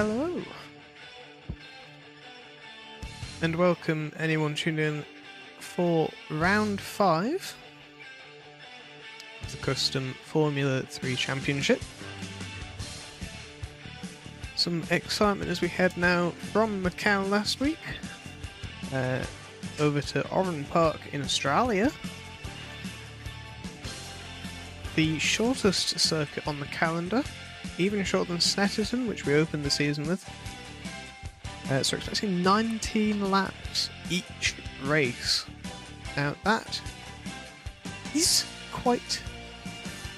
Hello, and welcome anyone tuning in for round 5 of the custom Formula 3 Championship. Some excitement as we head now from Macau last week over to Oran Park in Australia. The shortest circuit on the calendar, even shorter than Snetterton, which we opened the season with. So we're expecting 19 laps each race. Now that is quite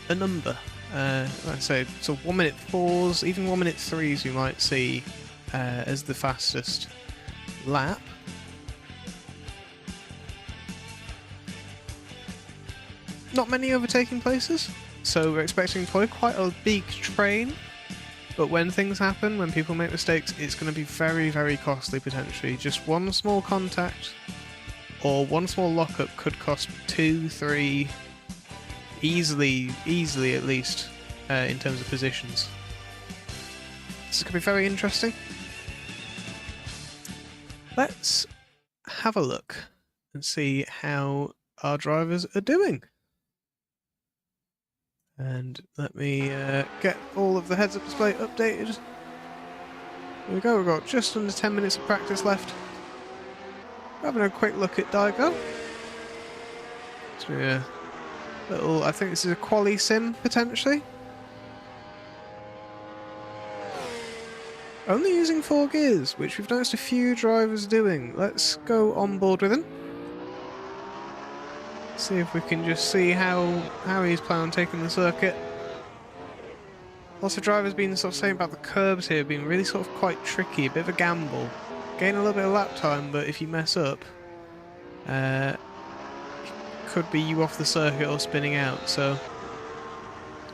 a number. Like I say, so 1 minute 4s, even 1 minute 3s we might see as the fastest lap. Not many overtaking places, so we're expecting probably quite a big train. But when things happen, when people make mistakes, it's going to be very, very costly potentially. Just one small contact or one small lockup could cost 2, 3, easily at least, in terms of positions. This could be very interesting. Let's have a look and see how our drivers are doing. And let me get all of the heads-up display updated. Here we go, we've got just under 10 minutes of practice left. Having a quick look at Daigo. So yeah, little, I think this is a quali sim, potentially. Only using 4 gears, which we've noticed a few drivers doing. Let's go on board with him. See if we can just see how he's planning on taking the circuit. Lots of drivers been sort of saying about the curbs here being really sort of quite tricky, a bit of a gamble. Gain a little bit of lap time, but if you mess up, could be you off the circuit or spinning out. So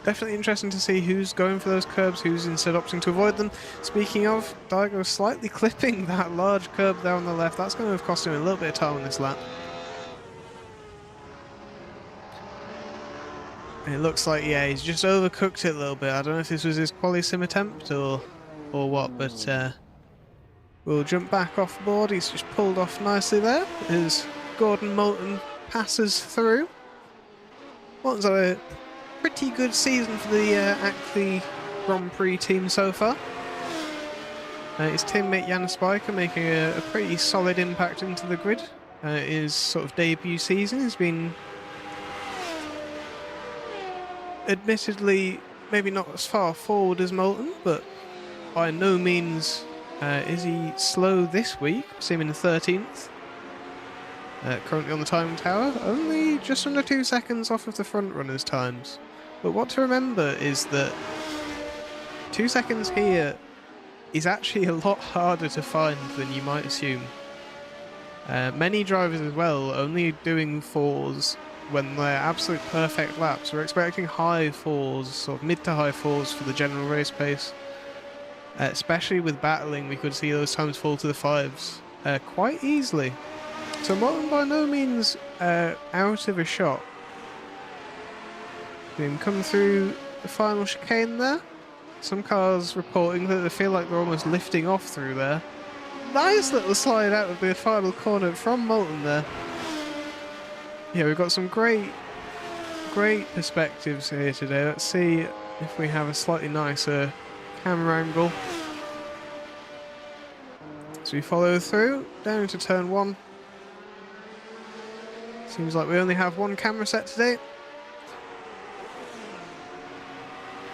definitely interesting to see who's going for those curbs, who's instead opting to avoid them. Speaking of, Daigo slightly clipping that large curb there on the left. That's going to have cost him a little bit of time on this lap. It looks like, yeah, he's just overcooked it a little bit. I don't know if this was his quali sim attempt or what, but we'll jump back off board. He's just pulled off nicely there as Gordon Moulton passes through. Moulton's had a pretty good season for the Ackley Grand Prix team so far. His teammate Jan Spiker making a pretty solid impact into the grid. His sort of debut season has been admittedly maybe not as far forward as Moulton, but by no means is he slow this week. See him in the 13th. Currently on the time tower, only just under 2 seconds off of the front runners' times. But what to remember is that 2 seconds here is actually a lot harder to find than you might assume. Many drivers as well only doing 4s when they're absolute perfect laps. We're expecting high 4s, sort of mid to high 4s for the general race pace. Especially with battling, we could see those times fall to the 5s quite easily. So Moulton by no means out of a shot. Him come through the final chicane there. Some cars reporting that they feel like they're almost lifting off through there. Nice little slide out of the final corner from Moulton there. Yeah, we've got some great perspectives here today. Let's see if we have a slightly nicer camera angle. So we follow through, down into turn 1. Seems like we only have 1 camera set today.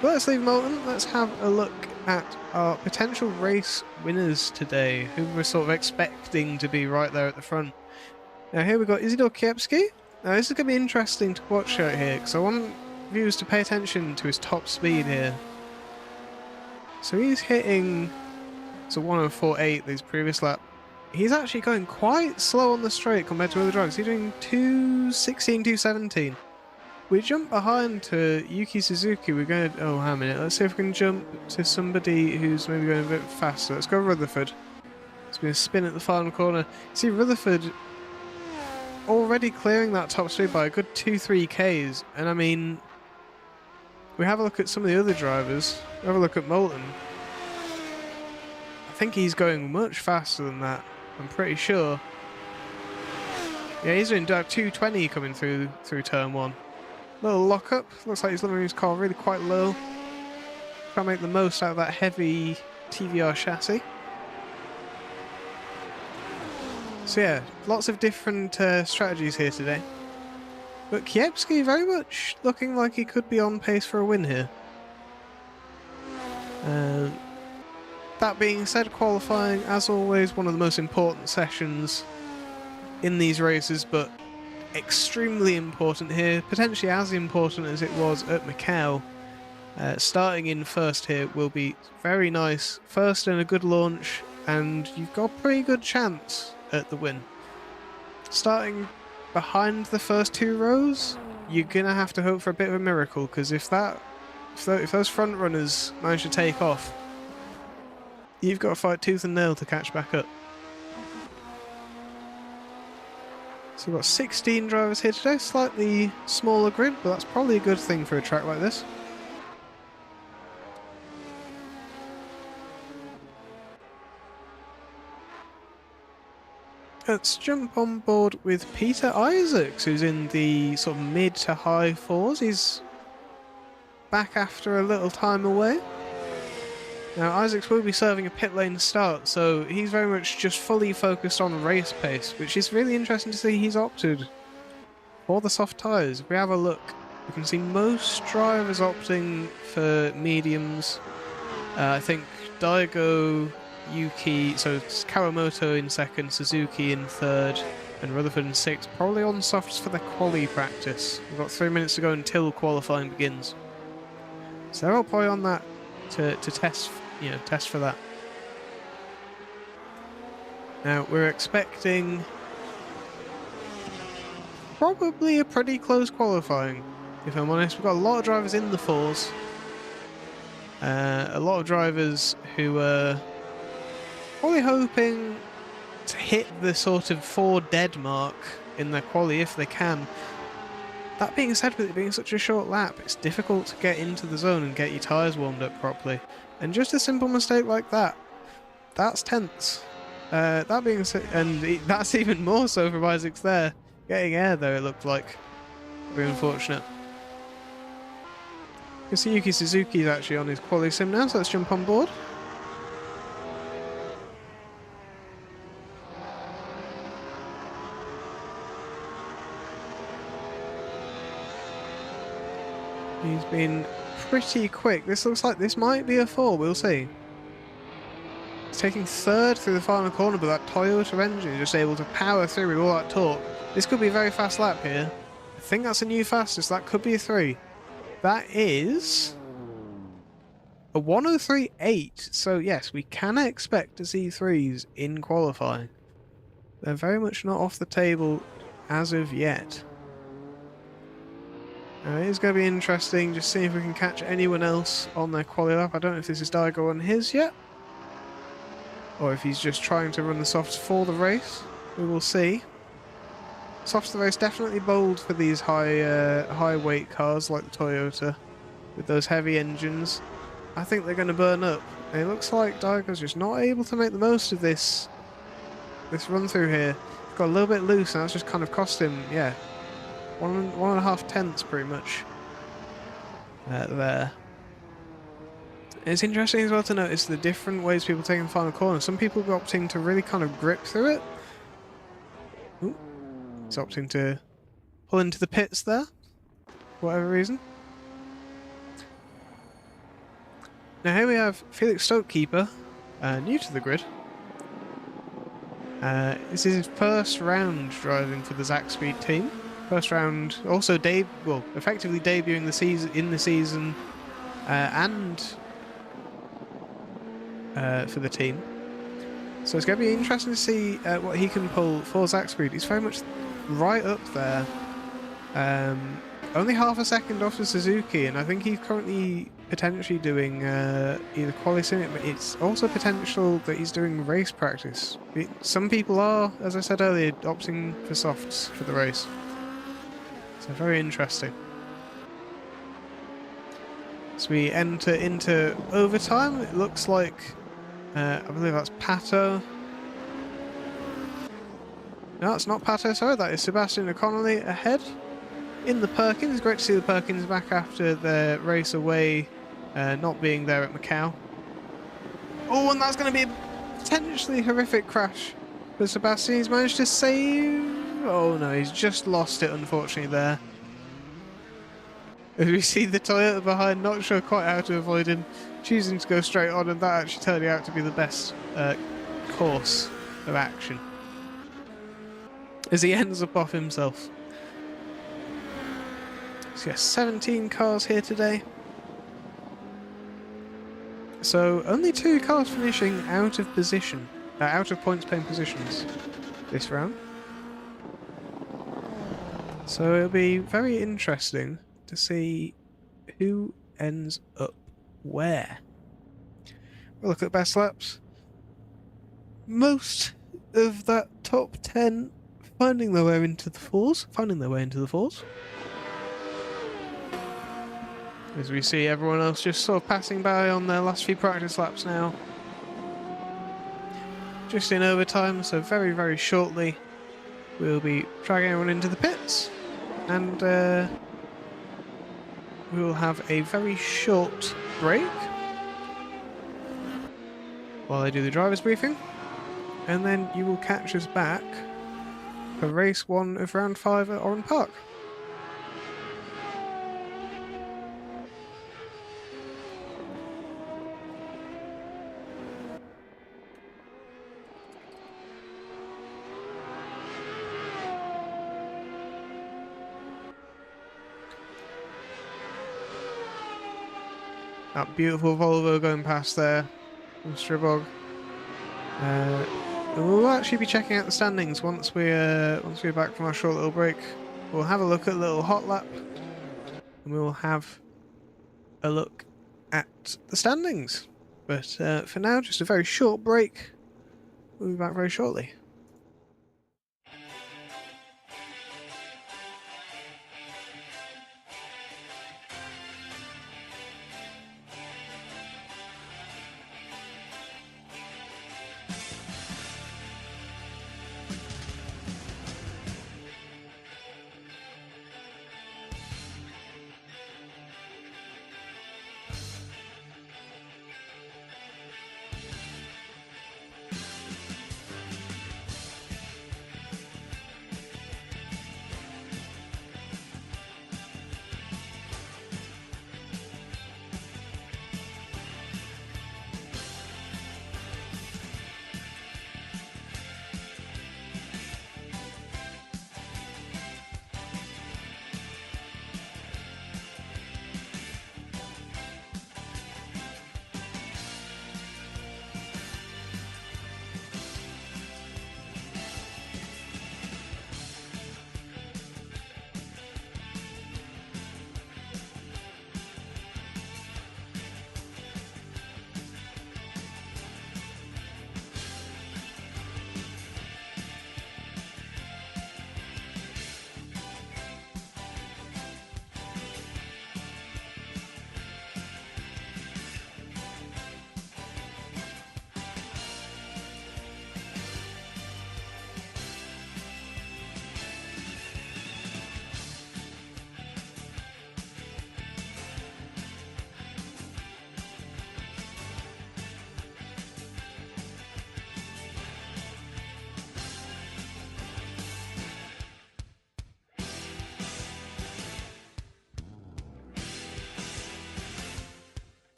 But let's leave Moulton. Let's have a look at our potential race winners today, who we're sort of expecting to be right there at the front. Now here we've got Isidor Kiepski. Now this is going to be interesting to watch out here, because I want viewers to pay attention to his top speed here. So he's hitting 104.8 this previous lap. He's actually going quite slow on the straight compared to other drivers. He's doing 216, 217. We jump behind to Yuki Suzuki. We're going to... Oh, hang a minute. Let's see if we can jump to somebody who's maybe going a bit faster. Let's go Rutherford. It's going to spin at the final corner. See, Rutherford already clearing that top speed by a good 2-3 Ks. And I mean, we have a look at some of the other drivers. We have a look at Moulton. think he's going much faster than that. I'm pretty sure. Yeah, he's doing 220 coming through turn one. Little lockup. Looks like he's leveling his car really quite low. Try to make the most out of that heavy TVR chassis. So yeah, lots of different strategies here today. But Kiepski very much looking like he could be on pace for a win here. That being said, qualifying, as always, one of the most important sessions in these races, but extremely important here, potentially as important as it was at Macau. Starting in first here will be very nice. First and a good launch, and you've got a pretty good chance at the win. Starting behind the first two rows, you're gonna have to hope for a bit of a miracle, because if those front runners manage to take off, you've got to fight tooth and nail to catch back up. So we've got 16 drivers here today, slightly smaller grid, but that's probably a good thing for a track like this. Let's jump on board with Peter Isaacs, who's in the sort of mid to high fours. He's back after a little time away. Now Isaacs will be serving a pit lane start, so he's very much just fully focused on race pace, which is really interesting to see he's opted for the soft tyres. If we have a look, we can see most drivers opting for mediums. I think Daigo, Yuki, so it's Kawamoto in second, Suzuki in third, and Rutherford in sixth, probably on softs for the quali practice. We've got 3 minutes to go until qualifying begins. So they're all probably on that to test, test for that. Now we're expecting probably a pretty close qualifying, if I'm honest. We've got a lot of drivers in the fours, a lot of drivers who are probably hoping to hit the sort of 4 dead mark in their quali if they can. That being said, with it being such a short lap, it's difficult to get into the zone and get your tyres warmed up properly. And just a simple mistake like that, that's tense. That being said, and that's even more so from Isaacs there. Getting air there, it looked like. Very unfortunate. You can see Yuki Suzuki's actually on his quali sim now, so let's jump on board. He's been pretty quick. This looks like this might be a 4, we'll see. He's taking third through the final corner, but that Toyota engine is just able to power through with all that torque. This could be a very fast lap here. I think that's a new fastest. That could be a 3. That is a 103.8. So yes, we can expect to see 3s in qualifying. They're very much not off the table as of yet. It is going to be interesting, just seeing if we can catch anyone else on their quali lap. I don't know if this is Daigo on his yet, or if he's just trying to run the softs for the race. We will see. Softs for the race definitely bold for these high weight cars like the Toyota, with those heavy engines. I think they're going to burn up. And it looks like Daigo's just not able to make the most of this run through here. Got a little bit loose, and that's just kind of cost him, yeah, 1.5 tenths pretty much there. It's interesting as well to notice the different ways people take in the final corner. Some people are opting to really kind of grip through it. Ooh. He's opting to pull into the pits there, for whatever reason. Now here we have Felix Stokekeeper, new to the grid. This is his first round driving for the Zakspeed team. First round, also effectively debuting the season and for the team. So it's going to be interesting to see what he can pull for Zakspeed. He's very much right up there. Only half a second off of Suzuki, and I think he's currently potentially doing either quali sim, but it's also potential that he's doing race practice. Some people are, as I said earlier, opting for softs for the race. So very interesting. As we enter into overtime, it looks like I believe that's Pato. No, it's not Pato, sorry, that is Sebastian O'Connolly ahead in the Perkins. Great to see the Perkins back after their race away, not being there at Macau. Oh, and that's going to be a potentially horrific crash for Sebastian. He's managed to save... Oh no, he's just lost it, unfortunately, there. As we see the Toyota behind, not sure quite how to avoid him, choosing to go straight on, and that actually turned out to be the best course of action, as he ends up off himself. So yeah, 17 cars here today. So only 2 cars finishing out of position, out of points paying positions this round. So it'll be very interesting to see who ends up where. We'll look at best laps. Most of that top 10 finding their way into the fours. As we see everyone else just sort of passing by on their last few practice laps now. Just in overtime, so very, very shortly we'll be dragging everyone into the pits. And we will have a very short break while they do the driver's briefing. And then you will catch us back for race 1 of round 5 at Oran Park. That beautiful Volvo going past there from Stribog. We'll actually be checking out the standings once we're back from our short little break. We'll have a look at a little hot lap, and we will have a look at the standings. But for now, just a very short break. We'll be back very shortly.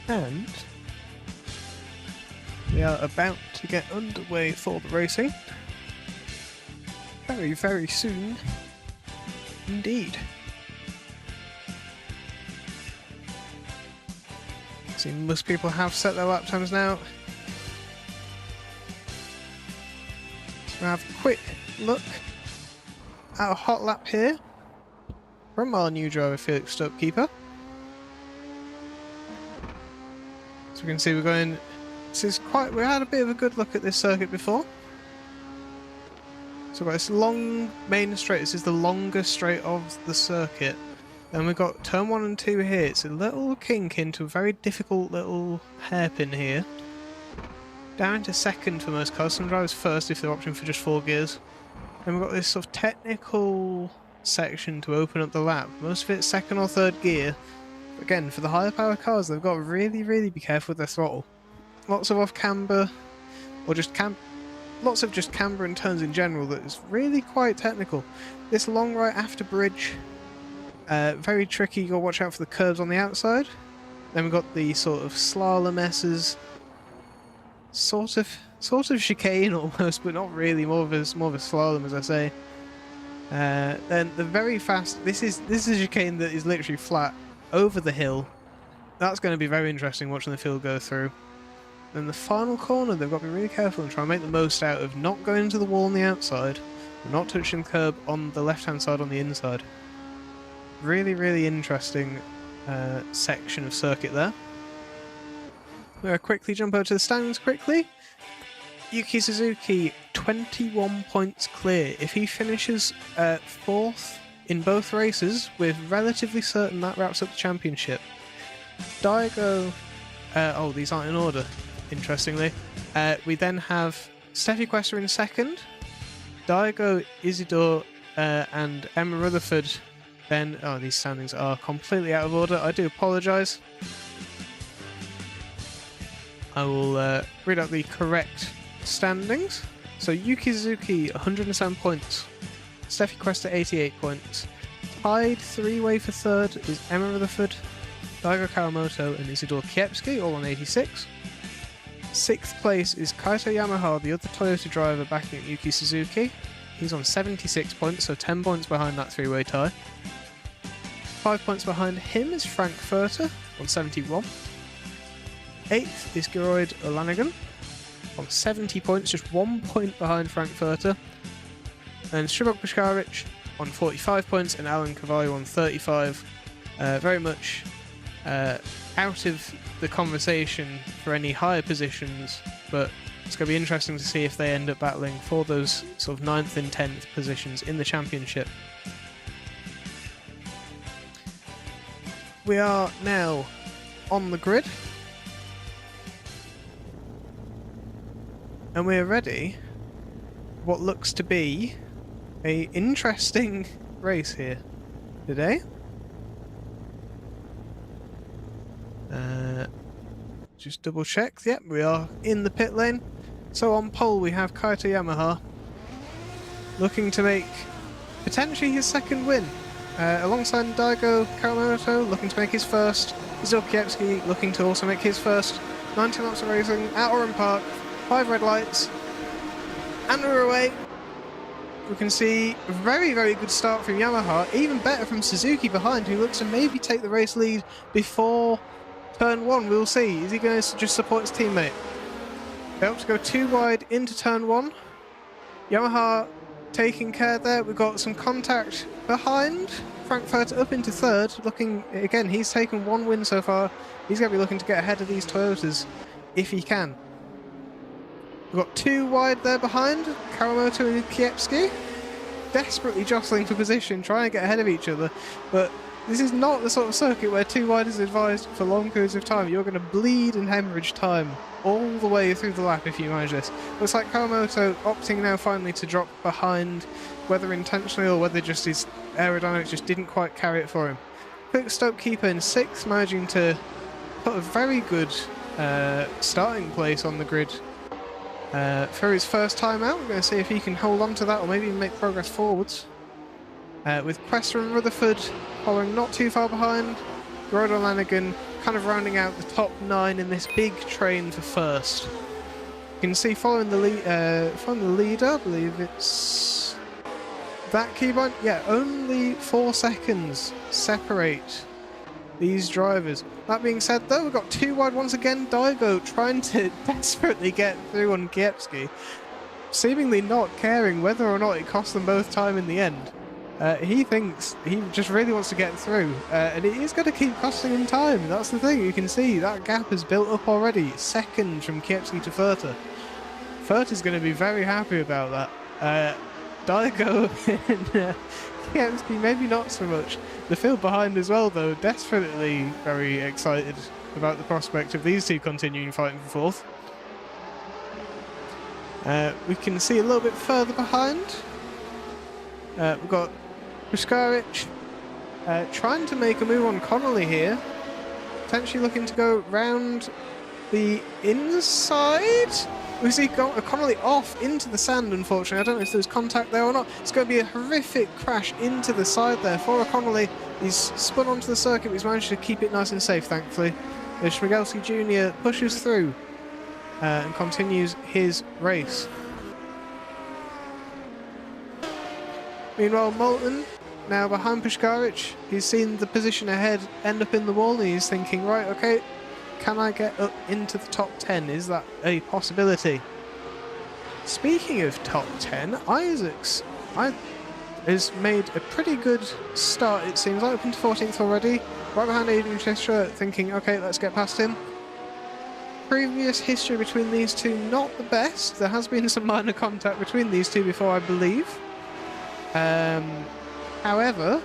And we are about to get underway for the racing. Very, very soon indeed. See, most people have set their lap times now. So we'll have a quick look at a hot lap here from our new driver Felix Stopekeeper. So we can see we're going. This is quite. We had a bit of a good look at this circuit before. So we've got this long main straight. This is the longest straight of the circuit. Then we've got turn 1 and 2 here. It's a little kink into a very difficult little hairpin here. Down into second for most cars. Some drivers first if they're opting for just 4 gears. Then we've got this sort of technical section to open up the lap. Most of it's second or third gear. Again, for the higher power cars, they've got to really be careful with their throttle. Lots of off camber, or just lots of just camber and turns in general that is really quite technical. This long right after bridge, very tricky. You got to watch out for the curves on the outside. Then we've got the sort of slalom S's, sort of chicane almost, but not really. More of a slalom, as I say. Then the very fast. This is a chicane that is literally flat over the hill. That's going to be very interesting watching the field go through. Then the final corner, they've got to be really careful and try and make the most out of not going into the wall on the outside, and not touching the curb on the left-hand side on the inside. Really interesting section of circuit there. We're going to quickly jump over to the standings quickly. Yuki Suzuki, 21 points clear. If he finishes 4th in both races, we're relatively certain that wraps up the championship. Daigo... oh, these aren't in order, interestingly. We then have Steffi Quester in 2nd, Daigo, Isidore, and Emma Rutherford. Then, oh, these standings are completely out of order. I do apologise. I will read out the correct standings. So Yuki Suzuki, 107 points. Steffi Quester, 88 points. Tied 3-way for 3rd is Emma Rutherford, Daigo Kawamoto and Isidore Kiepski, all on 86. 6th place is Kaito Yamaha, the other Toyota driver backing at Yuki Suzuki. He's on 76 points, so 10 points behind that 3-way tie. 5 points behind him is Frank Furter on 71. 8th is Geroyd O'Lanigan on 70 points, just 1 point behind Frank Furter. And Stribok Bashkaric on 45 points and Alan Cavallo on 35. Very much out of the conversation for any higher positions, but it's going to be interesting to see if they end up battling for those sort of 9th and 10th positions in the championship. We are now on the grid, and we're ready for what looks to be an interesting race here today. Just double check. Yep, we are in the pit lane. So on pole we have Kaito Yamaha looking to make potentially his 2nd win. Alongside Daigo Kawamoto looking to make his 1st. Isidore Kiepski looking to also make his 1st. 19 laps of racing at Oran Park. 5 red lights. And we're away. We can see a very good start from Yamaha. Even better from Suzuki behind, who looks to maybe take the race lead before turn 1. We'll see. Is he going to just support his teammate? They hope to go too wide into turn 1. Yamaha taking care there. We've got some contact behind. Frankfurt up into 3rd. Looking, again, he's taken 1 win so far. He's going to be looking to get ahead of these Toyotas if he can. We've got 2 wide there behind. Kawamoto and Kiepski desperately jostling for position, trying to get ahead of each other. But this is not the sort of circuit where 2 wide is advised for long periods of time. You're going to bleed and hemorrhage time all the way through the lap if you manage this. Looks like Kawamoto opting now finally to drop behind, whether intentionally or whether just his aerodynamics just didn't quite carry it for him. Quick Stopekeeper in 6th, managing to put a very good starting place on the grid for his first time out. We're going to see if he can hold on to that or maybe even make progress forwards. With Quester and Rutherford following not too far behind. Geroyd O'Lanigan, kind of rounding out the top 9 in this big train for first. You can see following the leader, I believe it's that keybind. Yeah, only 4 seconds separate these drivers. That being said, though, we've got 2 wide once again. Daigo trying to desperately get through on Kiepski, seemingly not caring whether or not it costs them both time in the end. He thinks he just really wants to get through, and it is going to keep costing him time. That's the thing. You can see that gap has built up already. Seconds from Kiepski to Furta. Furta's going to be very happy about that. Daigo and Kiepski, maybe not so much. The field behind as well, though, desperately very excited about the prospect of these two continuing fighting for fourth. We can see a little bit further behind. We've got Puskaric trying to make a move on Connolly here. Potentially looking to go round the inside. We see Connolly off into the sand, unfortunately. I don't know if there's contact there or not. It's going to be a horrific crash into the side there for Connolly. He's spun onto the circuit, but he's managed to keep it nice and safe, thankfully. Shmigelski Jr. pushes through and continues his race. Meanwhile, Moulton, now behind Puskaric, he's seen the position ahead end up in the wall, and he's thinking, right, okay, can I get up into the top 10? Is that a possibility? Speaking of top 10, Isaacs has made a pretty good start, it seems like, up into 14th already. Right behind Adrian Cheshire, thinking, okay, let's get past him. Previous history between these two, not the best. There has been some minor contact between these two before, I believe. However,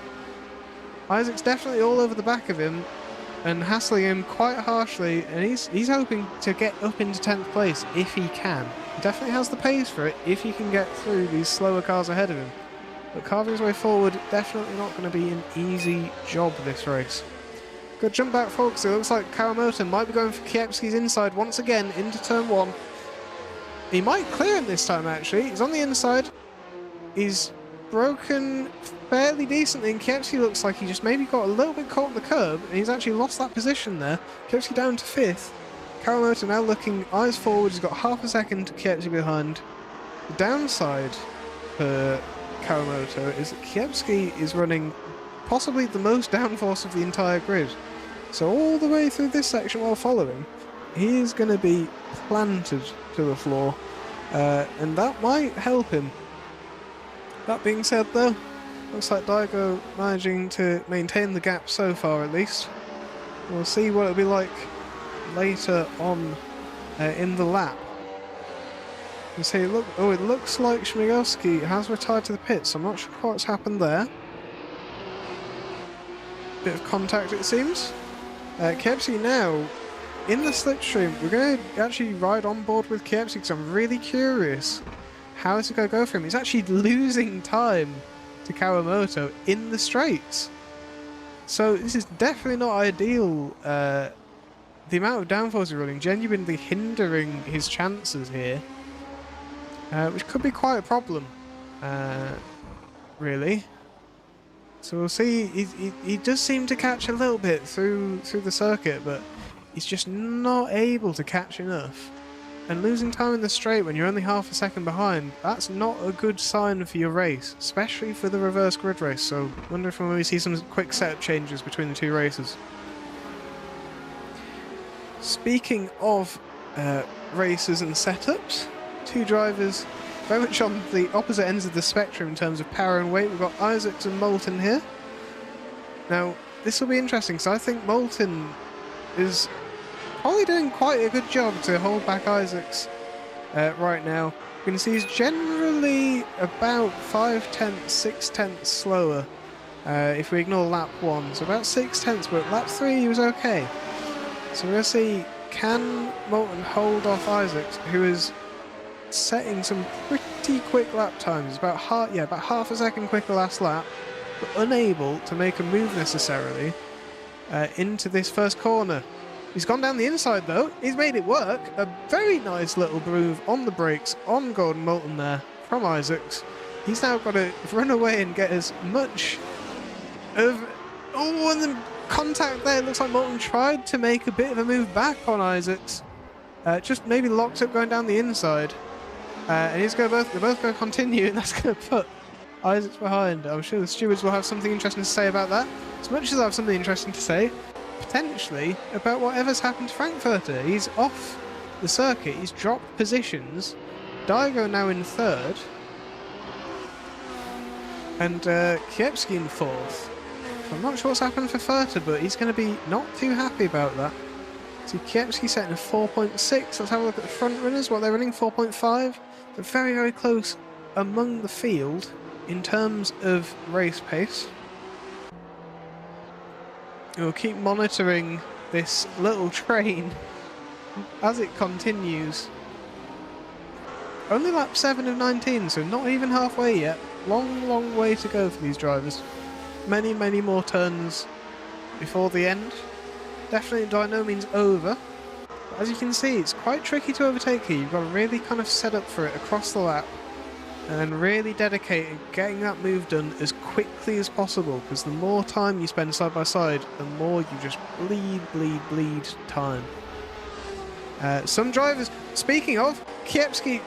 Isaac's definitely all over the back of him and hassling him quite harshly, and he's hoping to get up into 10th place if he can. He definitely has the pace for it if he can get through these slower cars ahead of him. But carving his way forward, definitely not going to be an easy job this race. Good jump back forward, because it looks like Kawamoto might be going for Kiepski's inside once again into turn 1. He might clear him this time, actually. He's on the inside. He's broken fairly decently, and Kiepski looks like he just maybe got a little bit caught on the curb, and he's actually lost that position there. Kiepski down to 5th. Kawamoto now looking eyes forward. He's got half a second to Kiepski behind. The downside for Kawamoto is that Kiepski is running possibly the most downforce of the entire grid. So all the way through this section while following, he is going to be planted to the floor, and that might help him. That being said, though, looks like Daigo managing to maintain the gap so far, at least. We'll see what it'll be like later on in the lap. You see, look, oh, it looks like Shmigelski has retired to the pits. I'm not sure what's happened there. Bit of contact, it seems. Kiepski now in the slipstream. We're going to actually ride on board with Kiepski because I'm really curious. How is it going to go for him? He's actually losing time to Kawamoto in the straights. So this is definitely not ideal. The amount of downforce he's running genuinely hindering his chances here. Which could be quite a problem. Really. So we'll see. He does seem to catch a little bit through the circuit, but he's just not able to catch enough. And losing time in the straight when you're only half a second behind, that's not a good sign for your race, especially for the reverse grid race. So I wonder if we'll maybe see some quick setup changes between the two races. Speaking of races and setups, two drivers very much on the opposite ends of the spectrum in terms of power and weight. We've got Isaacs and Moulton here. Now, this will be interesting, because I think Moulton is probably doing quite a good job to hold back Isaacs right now. You can see he's generally about 5/10, 6/10 slower if we ignore lap 1. So about 6/10, but lap 3 he was okay. So we're going to see, can Moulton hold off Isaacs, who is setting some pretty quick lap times. About half a second quicker last lap, but unable to make a move necessarily into this first corner. He's gone down the inside though. He's made it work. A very nice little move on the brakes on Gordon Moulton there from Isaacs. He's now got to run away and get as much of... Oh, and then contact there. It looks like Moulton tried to make a bit of a move back on Isaacs. Just maybe locked up going down the inside. And they're both going to continue, and that's going to put Isaacs behind. I'm sure the stewards will have something interesting to say about that. As much as I have something interesting to say, potentially, about whatever's happened to Frankfurter. He's off the circuit. He's dropped positions. Daigo now in third. And Kiepski in fourth. I'm not sure what's happened for Furter, but he's going to be not too happy about that. So Kiepski setting a 4.6. Let's have a look at the front runners. What they're running, 4.5. They're very, very close among the field in terms of race pace. We'll keep monitoring this little train as it continues. Only lap 7 of 19, so not even halfway yet. Long, long way to go for these drivers. Many, many more turns before the end. Definitely by no means over. But as you can see, it's quite tricky to overtake here. You've got to really kind of set up for it across the lap and really dedicate getting that move done as quickly as possible, because the more time you spend side by side, the more you just bleed time. Some drivers, speaking of, Kiepski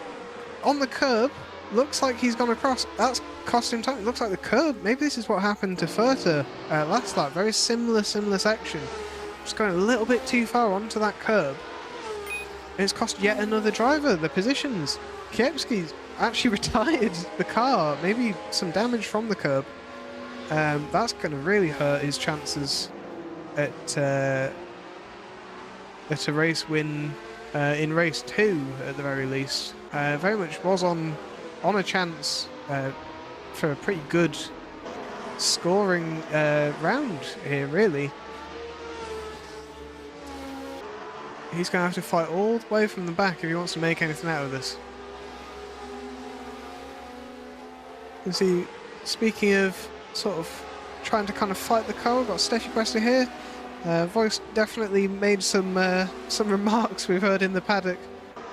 on the curb, looks like he's gone across. That's cost him time. It looks like the curb. Maybe this is what happened to Furter last lap. Very similar section. Just going a little bit too far onto that curb. And it's cost yet another driver the positions. Kiepski's actually retired the car. Maybe some damage from the curb. That's going to really hurt his chances at a race win in race 2 at the very least. Very much was on a chance for a pretty good scoring round here, really. He's going to have to fight all the way from the back if he wants to make anything out of this. You see, speaking of sort of trying to kind of fight the car, we've got Steffi Questa here. Voice definitely made some remarks we've heard in the paddock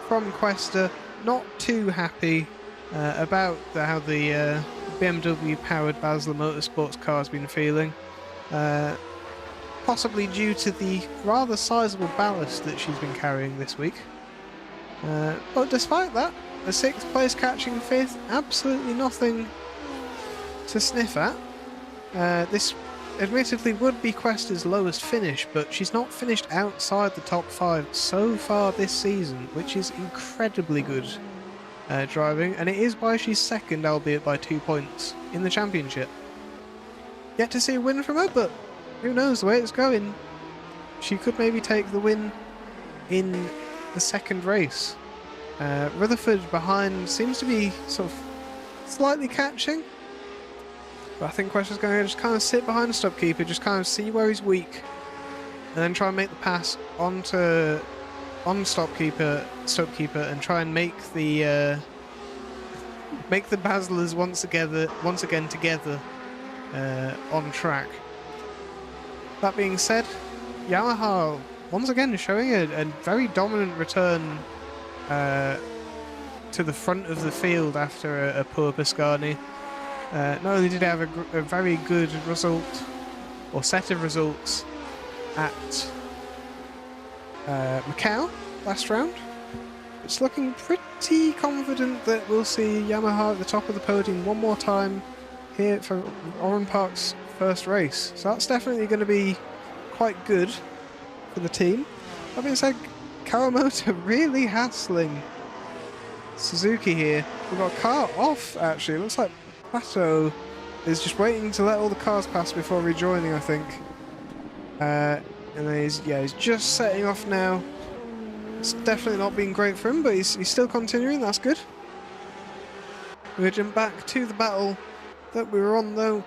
from Questa. Not too happy about how the BMW-powered Basler Motorsports car has been feeling. Possibly due to the rather sizable ballast that she's been carrying this week. But despite that, a 6th place catching 5th, absolutely nothing to sniff at. This admittedly would be Questa's lowest finish, but she's not finished outside the top 5 so far this season, which is incredibly good driving, and it is why she's second, albeit by 2 points, in the championship. Yet to see a win from her, but who knows the way it's going. She could maybe take the win in the second race. Rutherford behind seems to be sort of slightly catching. But I think Questa's going to just kind of sit behind the stopkeeper, just kind of see where he's weak, and then try and make the pass on stopkeeper, and try and make the Baslers once again together on track. That being said, Yamaha once again showing a very dominant return to the front of the field after a poor Pascani. Not only did they have a very good result, or set of results, at Macau last round, it's looking pretty confident that we'll see Yamaha at the top of the podium one more time here for Oran Park's first race. So that's definitely going to be quite good for the team. That being said, Kawamoto really hassling Suzuki here. We've got a car off, actually. It looks like Pato is just waiting to let all the cars pass before rejoining, I think. And then he's just setting off now. It's definitely not been great for him, but he's still continuing. That's good. We'll jump back to the battle that we were on, though.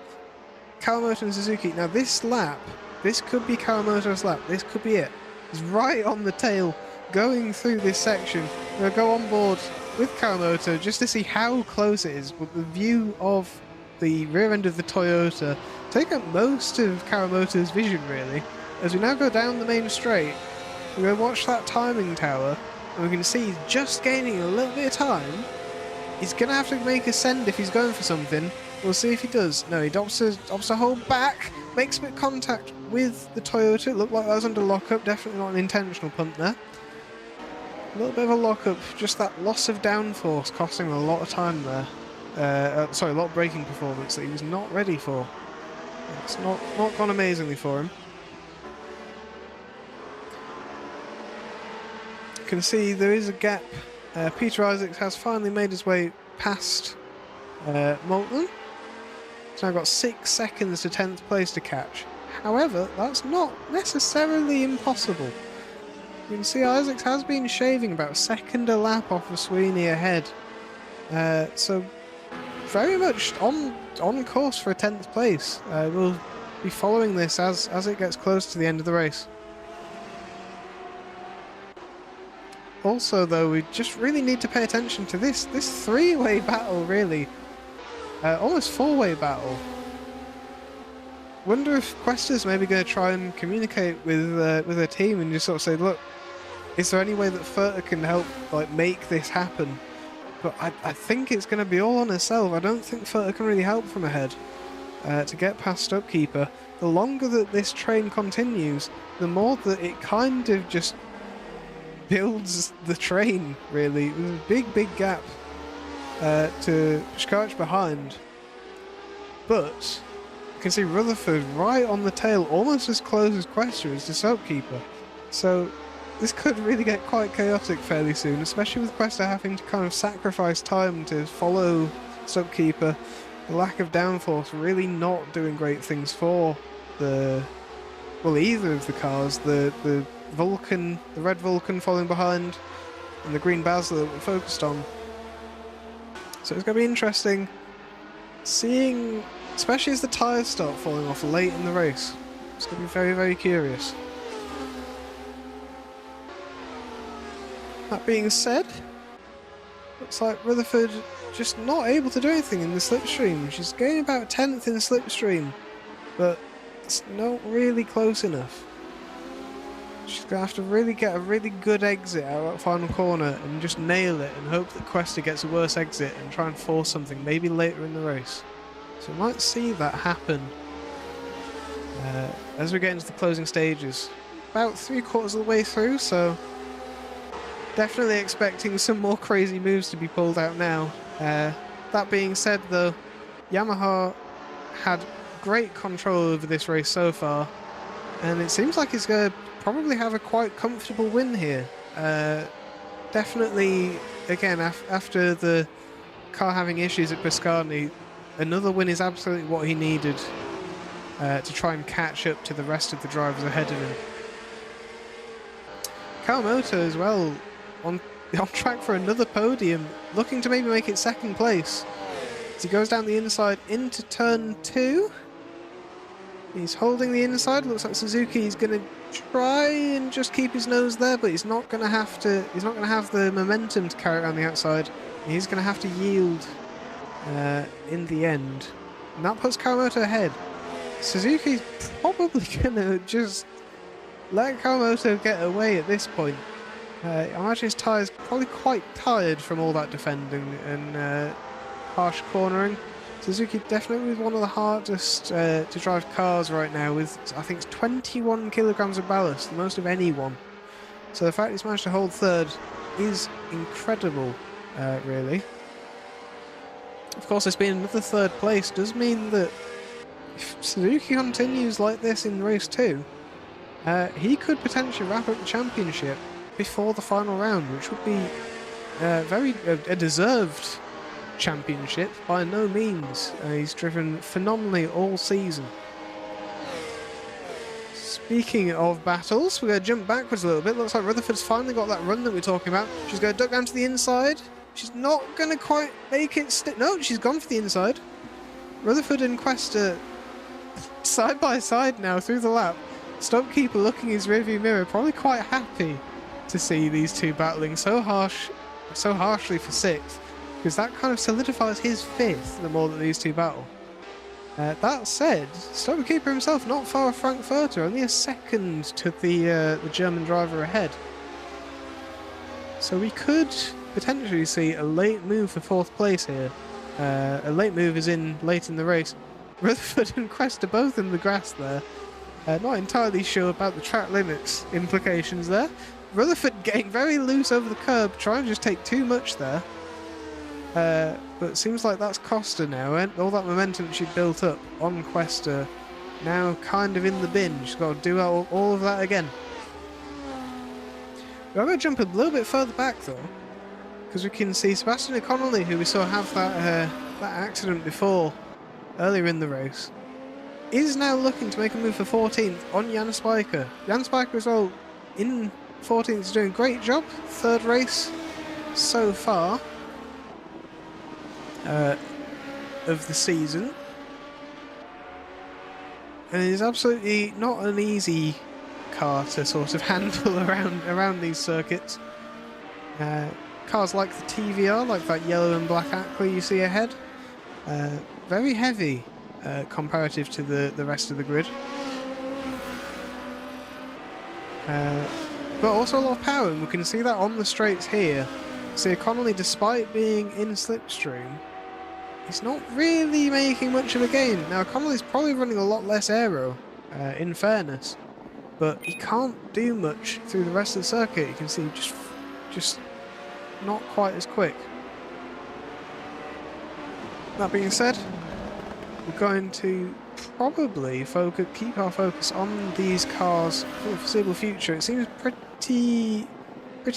Kawamoto and Suzuki. Now this lap, this could be Kawamoto's lap. This could be it. He's right on the tail, going through this section. We'll go on board with Kawamoto just to see how close it is, with the view of the rear end of the Toyota. Take up most of Kawamoto's vision, really. As we now go down the main straight, we're going to watch that timing tower, and we can see he's just gaining a little bit of time. He's going to have to make a send if he's going for something. We'll see if he does. No, he opts to hold back, makes a bit of contact with the Toyota. It looked like that was under lockup, definitely not an intentional punt there. A little bit of a lockup, just that loss of downforce costing him a lot of time there. Sorry, a lot of braking performance that he was not ready for. It's not gone amazingly for him. You can see there is a gap. Peter Isaacs has finally made his way past Moulton. He's now got 6 seconds to 10th place to catch. However, that's not necessarily impossible. You can see Isaacs has been shaving about a second a lap off of Sweeney ahead. So very much on course for a 10th place. We'll be following this as it gets close to the end of the race. Also, though, we just really need to pay attention to this three-way battle, really. Almost four-way battle. Wonder if Questa's maybe going to try and communicate with their team and just sort of say, look, is there any way that Furter can help make this happen? But I think it's going to be all on herself. I don't think Furter can really help from ahead to get past Stokekeeper. The longer that this train continues, the more that it kind of just builds the train, really. There's a big gap to Pushkarch behind. But you can see Rutherford right on the tail, almost as close as Questa is to Stokekeeper. So this could really get quite chaotic fairly soon, especially with Questa having to kind of sacrifice time to follow Stokekeeper. The lack of downforce really not doing great things for either of the cars. The Vulcan, the red Vulcan following behind, and the green Basler that we're focused on. So it's going to be interesting seeing, especially as the tyres start falling off late in the race. It's going to be very curious. That being said, looks like Rutherford just not able to do anything in the slipstream. She's gaining about 10th in the slipstream, but it's not really close enough. She's going to have to really get a really good exit out of that final corner and just nail it and hope that Questa gets a worse exit and try and force something maybe later in the race. So we might see that happen as we get into the closing stages. About 3/4 of the way through, so definitely expecting some more crazy moves to be pulled out now. That being said, though, Yamaha had great control over this race so far, and it seems like it's going to probably have a quite comfortable win here. Definitely, again, after the car having issues at Biscardi, another win is absolutely what he needed to try and catch up to the rest of the drivers ahead of him. Kawamoto as well, on track for another podium, looking to maybe make it second place. As he goes down the inside into turn 2. He's holding the inside. Looks like Suzuki's going to try and just keep his nose there, but he's not going to have to. He's not going to have the momentum to carry it on the outside. He's going to have to yield in the end, and that puts Kawamoto ahead. Suzuki's probably going to just let Kawamoto get away at this point. I imagine his tyre's probably quite tired from all that defending and harsh cornering. Suzuki definitely with one of the hardest to drive cars right now, with I think it's 21 kilograms of ballast, the most of anyone. So the fact he's managed to hold third is incredible, really. Of course, this being another third place does mean that if Suzuki continues like this in race 2, he could potentially wrap up the championship before the final round, which would be a deserved championship by no means. He's driven phenomenally all season. Speaking of battles, we're going to jump backwards a little bit. Looks like Rutherford's finally got that run that we're talking about. She's going to duck down to the inside. She's not going to quite make it no, she's gone for the inside. Rutherford and Questa side by side now through the lap. Stokekeeper looking his rearview mirror, probably quite happy to see these two battling so harshly for 6th, because that kind of solidifies his 5th the more that these two battle. That said, Stokekeeper himself not far off Frank Furter, only a second to the German driver ahead. So we could potentially see a late move for 4th place here. A late move is in late in the race. Rutherford and Questa both in the grass there. Not entirely sure about the track limits implications there. Rutherford getting very loose over the curb, trying to just take too much there. But it seems like that's Costa now, and all that momentum she built up on Questa now kind of in the bin. She's got to do all of that again. We're going to jump a little bit further back though, because we can see Sebastian O'Connelly, who we saw have that accident before, earlier in the race, is now looking to make a move for 14th on Jan Spijker. Jan Spijker as well in 14th is doing a great job. Third race so far of the season. And it is absolutely not an easy car to sort of handle around these circuits. Cars like the TVR, like that yellow and black Ackley you see ahead, very heavy comparative to the rest of the grid. But also a lot of power, and we can see that on the straights here. See, Connolly, despite being in slipstream, he's not really making much of a gain. Now, Connolly's probably running a lot less aero, in fairness, but he can't do much through the rest of the circuit. You can see just not quite as quick. That being said, we're going to probably keep our focus on these cars for the foreseeable future. It seems pretty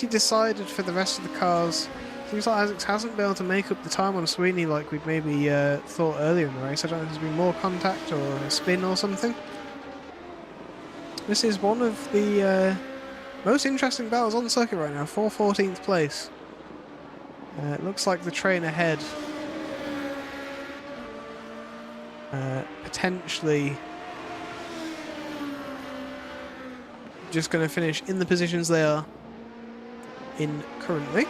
decided for the rest of the cars. Seems like Isaacs hasn't been able to make up the time on Sweeney like we'd maybe thought earlier in the race. I don't know if there's been more contact or a spin or something. This is one of the most interesting battles on the circuit right now, for 14th place. It looks like the train ahead potentially just going to finish in the positions they are in currently.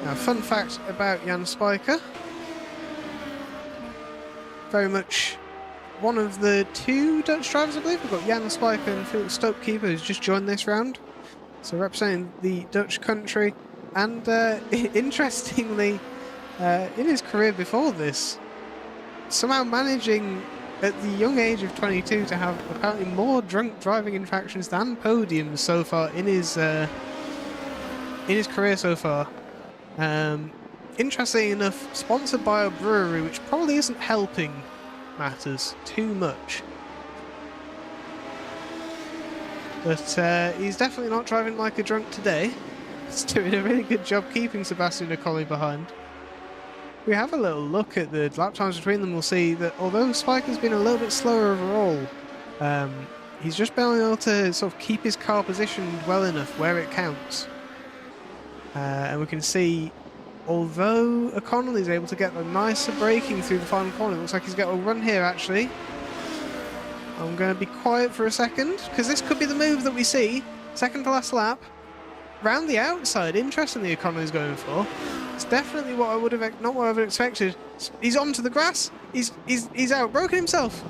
Now, fun fact about Jan Spijker. Very much one of the two Dutch drivers, I believe. We've got Jan Spijker and Felix Stokekeeper, who's just joined this round. So representing the Dutch country. And interestingly, in his career before this, somehow managing at the young age of 22 to have apparently more drunk driving infractions than podiums so far in his career so far. Interesting enough, sponsored by a brewery, which probably isn't helping matters too much. But he's definitely not driving like a drunk today. He's doing a really good job keeping Sebastian Ocolli behind. If we have a little look at the lap times between them, we'll see that although Spijker's been a little bit slower overall, he's just been able to sort of keep his car positioned well enough where it counts. And we can see, although O'Connell is able to get a nicer braking through the final corner, it looks like he's got a run here actually. I'm going to be quiet for a second, because this could be the move that we see. Second to last lap. Round the outside, interestingly, O'Connell is going for. It's definitely what I would have, not what I would have expected. He's onto the grass. He's outbroken himself.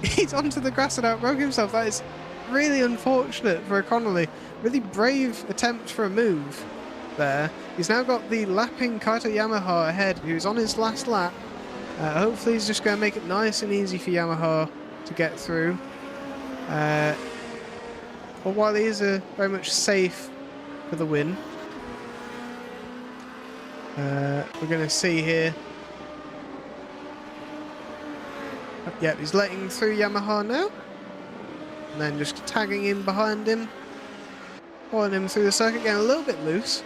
He's onto the grass and outbroken himself. That is really unfortunate for O'Connell. Really brave attempt for a move there. He's now got the lapping Kaito Yamaha ahead, who's on his last lap. Hopefully he's just going to make it nice and easy for Yamaha to get through. But while he is very much safe for the win, we're going to see here. Yep, he's letting through Yamaha now, and then just tagging in behind him, following him through the circuit, getting a little bit loose.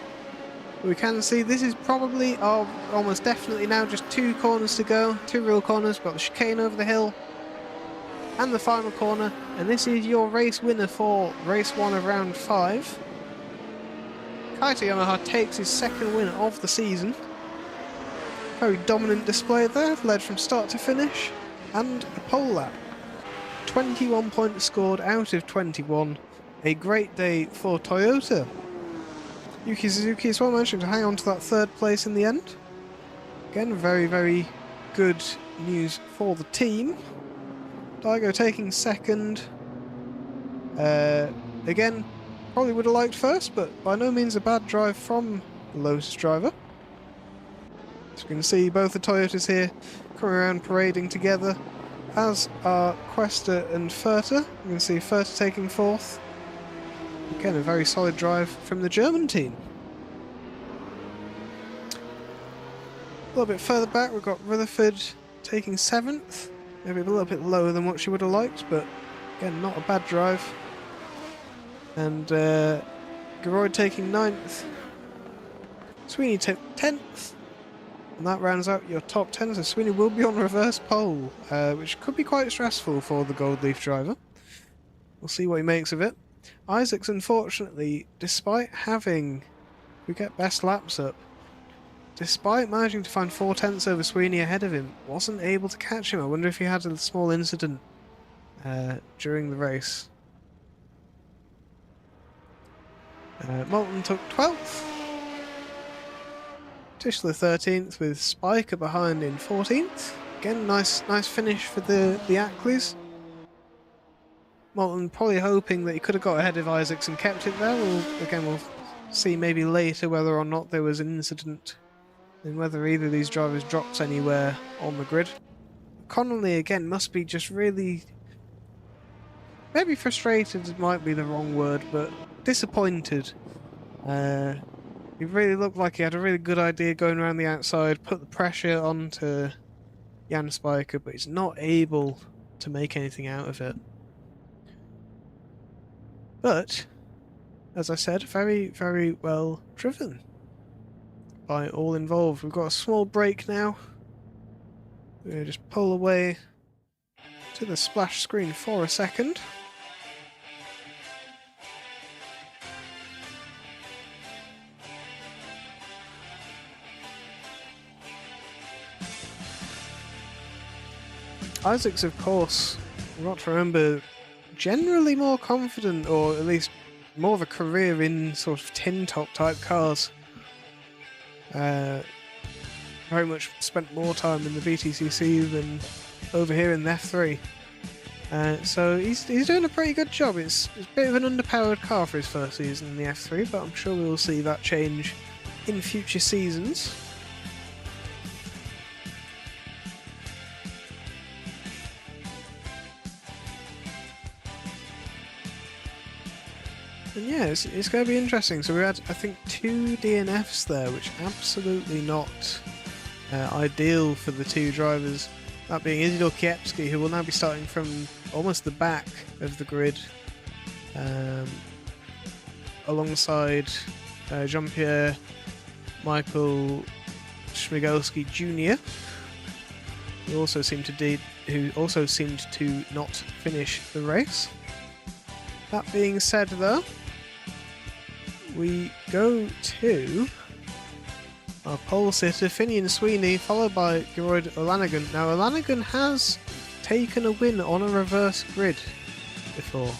But we can see this is probably, almost definitely now, just 2 corners to go, 2 real corners. We've got the chicane over the hill and the final corner, and this is your race winner for race 1 of round 5. Kaito Yamaha takes his second win of the season. Very dominant display there, led from start to finish, and a pole lap. 21 points scored out of 21. A great day for Toyota. Yuki Suzuki as well managing to hang on to that 3rd place in the end. Again, very, very good news for the team. Daigo taking 2nd. Again, probably would have liked 1st, but by no means a bad drive from the Lotus driver. So we can see both the Toyotas here coming around parading together. as are Questa and Furter. You can see Furter taking 4th. Again, a very solid drive from the German team. A little bit further back, we've got Rutherford taking 7th. Maybe a little bit lower than what she would have liked, but again, not a bad drive. And Geroyd taking 9th. Sweeney took 10th. And that rounds out your top 10, so Sweeney will be on reverse pole, which could be quite stressful for the Gold Leaf driver. We'll see what he makes of it. Isaacs, unfortunately, despite having, we get best laps up, despite managing to find 4/10 over Sweeney ahead of him, wasn't able to catch him. I wonder if he had a small incident during the race. Moulton took 12th. Tischler 13th with Spiker behind in 14th. Again, nice finish for the Ackleys. Moulton probably hoping that he could have got ahead of Isaacs and kept it there. We'll see maybe later whether or not there was an incident and whether either of these drivers dropped anywhere on the grid. Connolly again must be just really, maybe frustrated might be the wrong word, but disappointed. He really looked like he had a really good idea going around the outside, put the pressure onto Jan Spiker, but he's not able to make anything out of it. But, as I said, very, very well driven by all involved. We've got a small break now. We're going to just pull away to the splash screen for a second. Isaacs, of course, we've got to remember, generally more confident, or at least more of a career in sort of tin top type cars. Very much spent more time in the VTCC than over here in the F3. So he's doing a pretty good job. It's a bit of an underpowered car for his first season in the F3, but I'm sure we will see that change in future seasons. And yeah, it's going to be interesting. So we had, I think, 2 DNFs there, which absolutely not ideal for the 2 drivers. That being Isidor Kiepski, who will now be starting from almost the back of the grid, alongside Jean-Pierre Michael Schmigelski Jr., who also seemed to not finish the race. That being said, though, we go to our pole sitter, Finian Sweeney, followed by Geroyd O'Lanigan. Now, O'Lanigan has taken a win on a reverse grid before.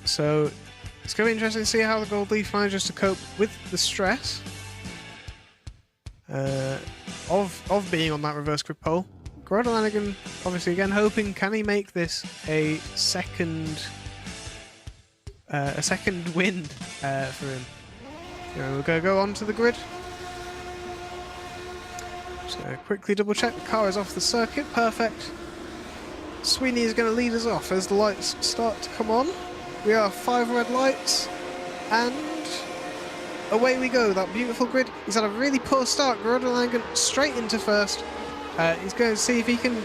So, it's going to be interesting to see how the Gold Leaf manages to cope with the stress of being on that reverse grid pole. Geroyd O'Lanigan, obviously, again hoping, can he make this a second win for him? We're going to go onto the grid. Just going to quickly double check the car is off the circuit. Perfect. Sweeney is going to lead us off as the lights start to come on. We are 5 red lights, and away we go. That beautiful grid. He's had a really poor start. Geroyd O'Lanigan straight into first. He's going to see if he can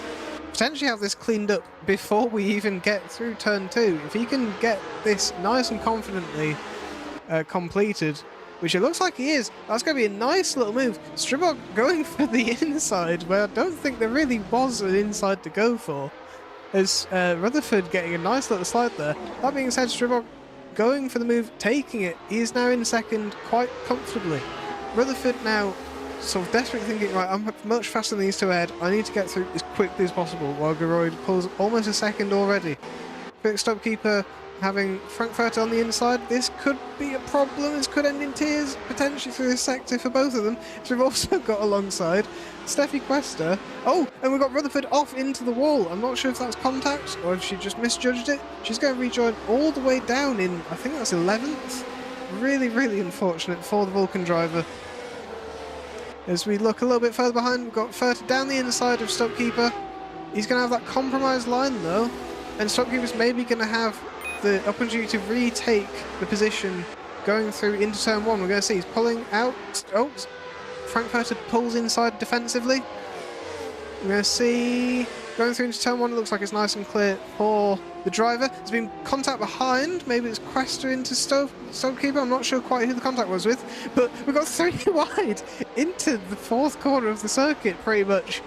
potentially have this cleaned up before we even get through turn 2. If he can get this nice and confidently completed, which it looks like he is, that's going to be a nice little move. Stribog going for the inside, where I don't think there really was an inside to go for. As Rutherford getting a nice little slide there. That being said, Stribog going for the move, taking it. He is now in second quite comfortably. Rutherford now sort of desperately thinking, right, I'm much faster than these 2 ahead. I need to get through as quickly as possible, while Geroyd pulls almost a second already. Quick stop keeper having Frankfurter on the inside. This could be a problem. This could end in tears, potentially through this sector for both of them. So we've also got alongside Steffi Questa. Oh, and we've got Rutherford off into the wall. I'm not sure if that's contact or if she just misjudged it. She's going to rejoin all the way down in, I think that's 11th. really, really unfortunate for the Vulcan driver. As we look a little bit further behind, we've got Furter down the inside of Stokekeeper. He's going to have that compromised line though, and Stokekeeper's maybe going to have the opportunity to retake the position going through into turn 1. We're going to see he's pulling out. Oh, Frankfurter pulls inside defensively. We're going to see going through into turn 1. It looks like it's nice and clear for the driver. There's been contact behind. Maybe it's Quester into Stokekeeper. I'm not sure quite who the contact was with, but we've got 3 wide into the 4th corner of the circuit pretty much.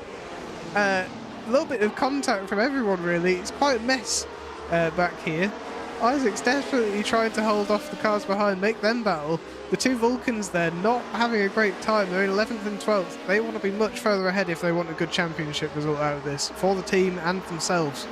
A little bit of contact from everyone really. It's quite a mess back here. Isaac's desperately trying to hold off the cars behind, make them battle. The 2 Vulcans there not having a great time. They're in 11th and 12th. They want to be much further ahead if they want a good championship result out of this, for the team and themselves.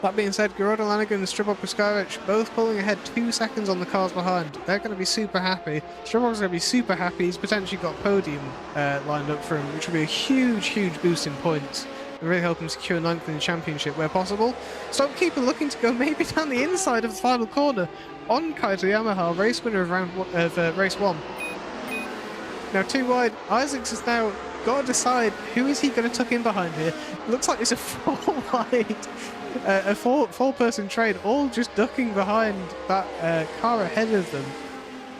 That being said, Gerardo Lanigan and Stribog Puskaric both pulling ahead 2 seconds on the cars behind. They're going to be super happy. Stribog's going to be super happy. He's potentially got a podium lined up for him, which will be a huge, huge boost in points. And really help him secure 9th in the championship where possible. Stokekeeper looking to go maybe down the inside of the final corner on Kaito Yamaha, race winner of race 1. Now 2 wide, Isaacs has now got to decide who is he going to tuck in behind here. Looks like it's a 4 wide, a four-person train, all just ducking behind that car ahead of them.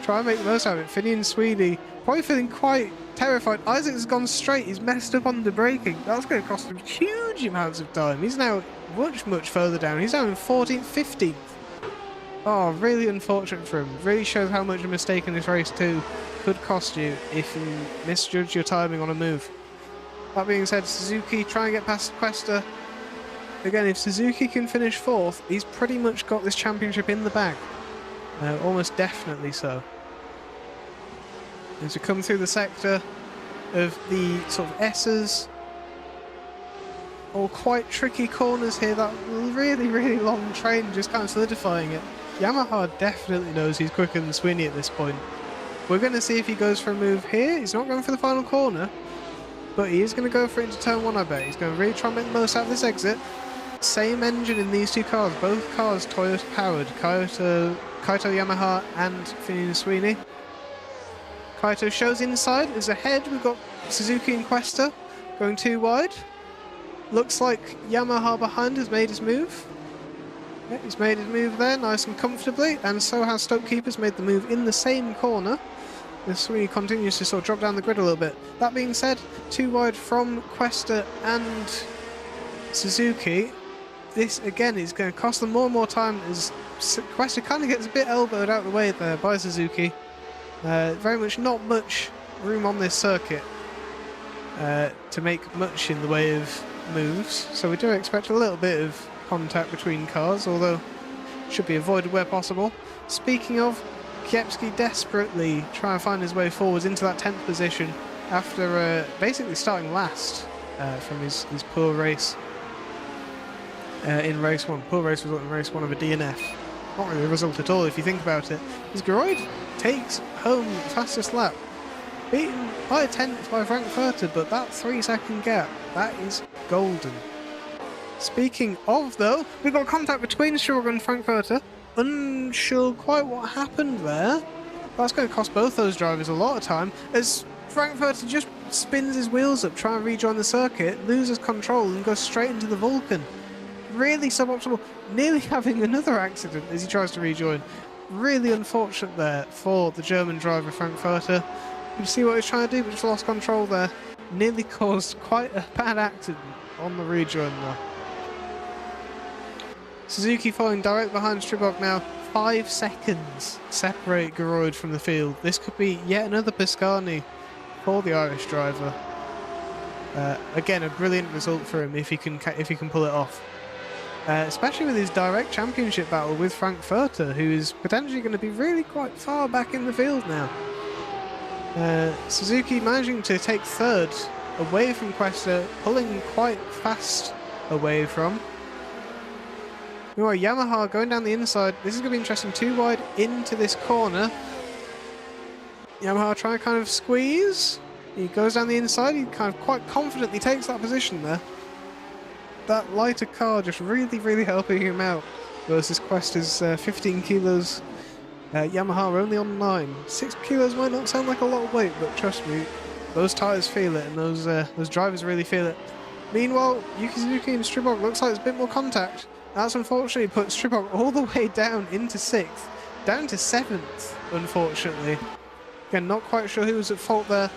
Try and make the most out of it. Finney and Sweeney probably feeling quite terrified. Isaac has gone straight. He's messed up on the braking. That's going to cost him huge amounts of time. He's now much, much further down. He's now in 14th, 15th. Oh, really unfortunate for him. Really shows how much a mistake in this race too could cost you if you misjudge your timing on a move. That being said, Suzuki try and get past Quester. Again, if Suzuki can finish 4th, he's pretty much got this championship in the bag. Almost definitely so. As we come through the sector of the sort of S's, all quite tricky corners here, that really, really long train just kind of solidifying it. Yamaha definitely knows he's quicker than Sweeney at this point. We're going to see if he goes for a move here. He's not going for the final corner, but he is going to go for it into turn 1, I bet. He's going to really try and make the most out of this exit. Same engine in these 2 cars, both cars Toyota powered, Kaito Yamaha and Finney and Sweeney. Kaito shows inside, is ahead. We've got Suzuki and Quester going 2 wide. Looks like Yamaha behind has made his move. Yeah, he's made his move there nice and comfortably, and so has Stokekeeper's made the move in the same corner. As Sweeney continues to sort of drop down the grid a little bit. That being said, 2 wide from Quester and Suzuki. This again is going to cost them more and more time as Quester kind of gets a bit elbowed out of the way there by Suzuki. Very much not much room on this circuit to make much in the way of moves, so we do expect a little bit of contact between cars, although should be avoided where possible. Speaking of, Kiepski desperately trying to find his way forwards into that 10th position after basically starting last from his poor race in race 1. Poor race result in race 1 of a DNF. Not really a result at all if you think about it. As Geroid takes home the fastest lap, beaten by a 10th by Frankfurter, but that 3-second gap, that is golden. Speaking of though, we've got contact between Stribog and Frankfurter. Unsure quite what happened there. That's going to cost both those drivers a lot of time as Frankfurter just spins his wheels up trying to rejoin the circuit, loses control and goes straight into the Vulcan. Really suboptimal, nearly having another accident as he tries to rejoin. Really unfortunate there for the German driver Frankfurter. You can see what he's trying to do, but just lost control there. Nearly caused quite a bad accident on the rejoin though. Suzuki following direct behind Stribog now. 5 seconds separate Geroid from the field. This could be yet another Piscani for the Irish driver. Again, a brilliant result for him if he can pull it off. Especially with his direct championship battle with Frankfurter, who is potentially going to be really quite far back in the field now. Suzuki managing to take 3rd away from Quester, pulling quite fast away from. Meanwhile, Yamaha going down the inside. This is going to be interesting. 2 wide into this corner. Yamaha trying to kind of squeeze. He goes down the inside. He kind of quite confidently takes that position there. That lighter car just really, really helping him out versus Quester's 15 kilos Yamaha are only on 9. 6 kilos might not sound like a lot of weight, but trust me, those tyres feel it, and those drivers really feel it. Meanwhile, Yuki Suzuki and Stribog looks like there's a bit more contact. That's unfortunately put Stribog all the way down into 6th, down to 7th, unfortunately. Again, not quite sure who was at fault there.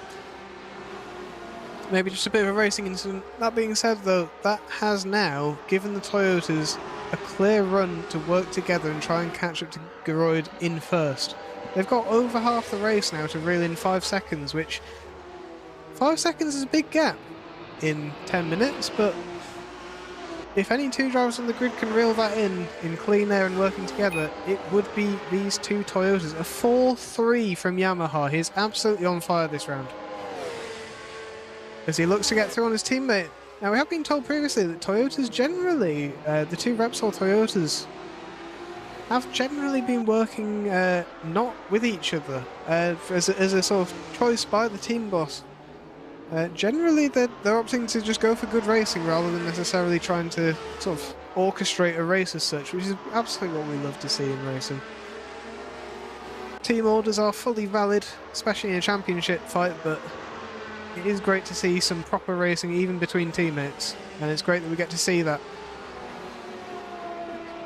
Maybe just a bit of a racing incident. That being said, though, that has now given the Toyotas a clear run to work together and try and catch up to Geroid in first. They've got over half the race now to reel in 5 seconds, which 5 seconds is a big gap in 10 minutes, but if any two drivers on the grid can reel that in clean air and working together, it would be these two Toyotas. A 4-3 from Yamaha. He's absolutely on fire this round, as he looks to get through on his teammate. Now, we have been told previously that Toyotas generally, the two Repsol Toyotas, have generally been working not with each other as a sort of choice by the team boss. Generally, they're opting to just go for good racing rather than necessarily trying to sort of orchestrate a race as such, which is absolutely what we love to see in racing. Team orders are fully valid, especially in a championship fight, but it is great to see some proper racing even between teammates, and it's great that we get to see that.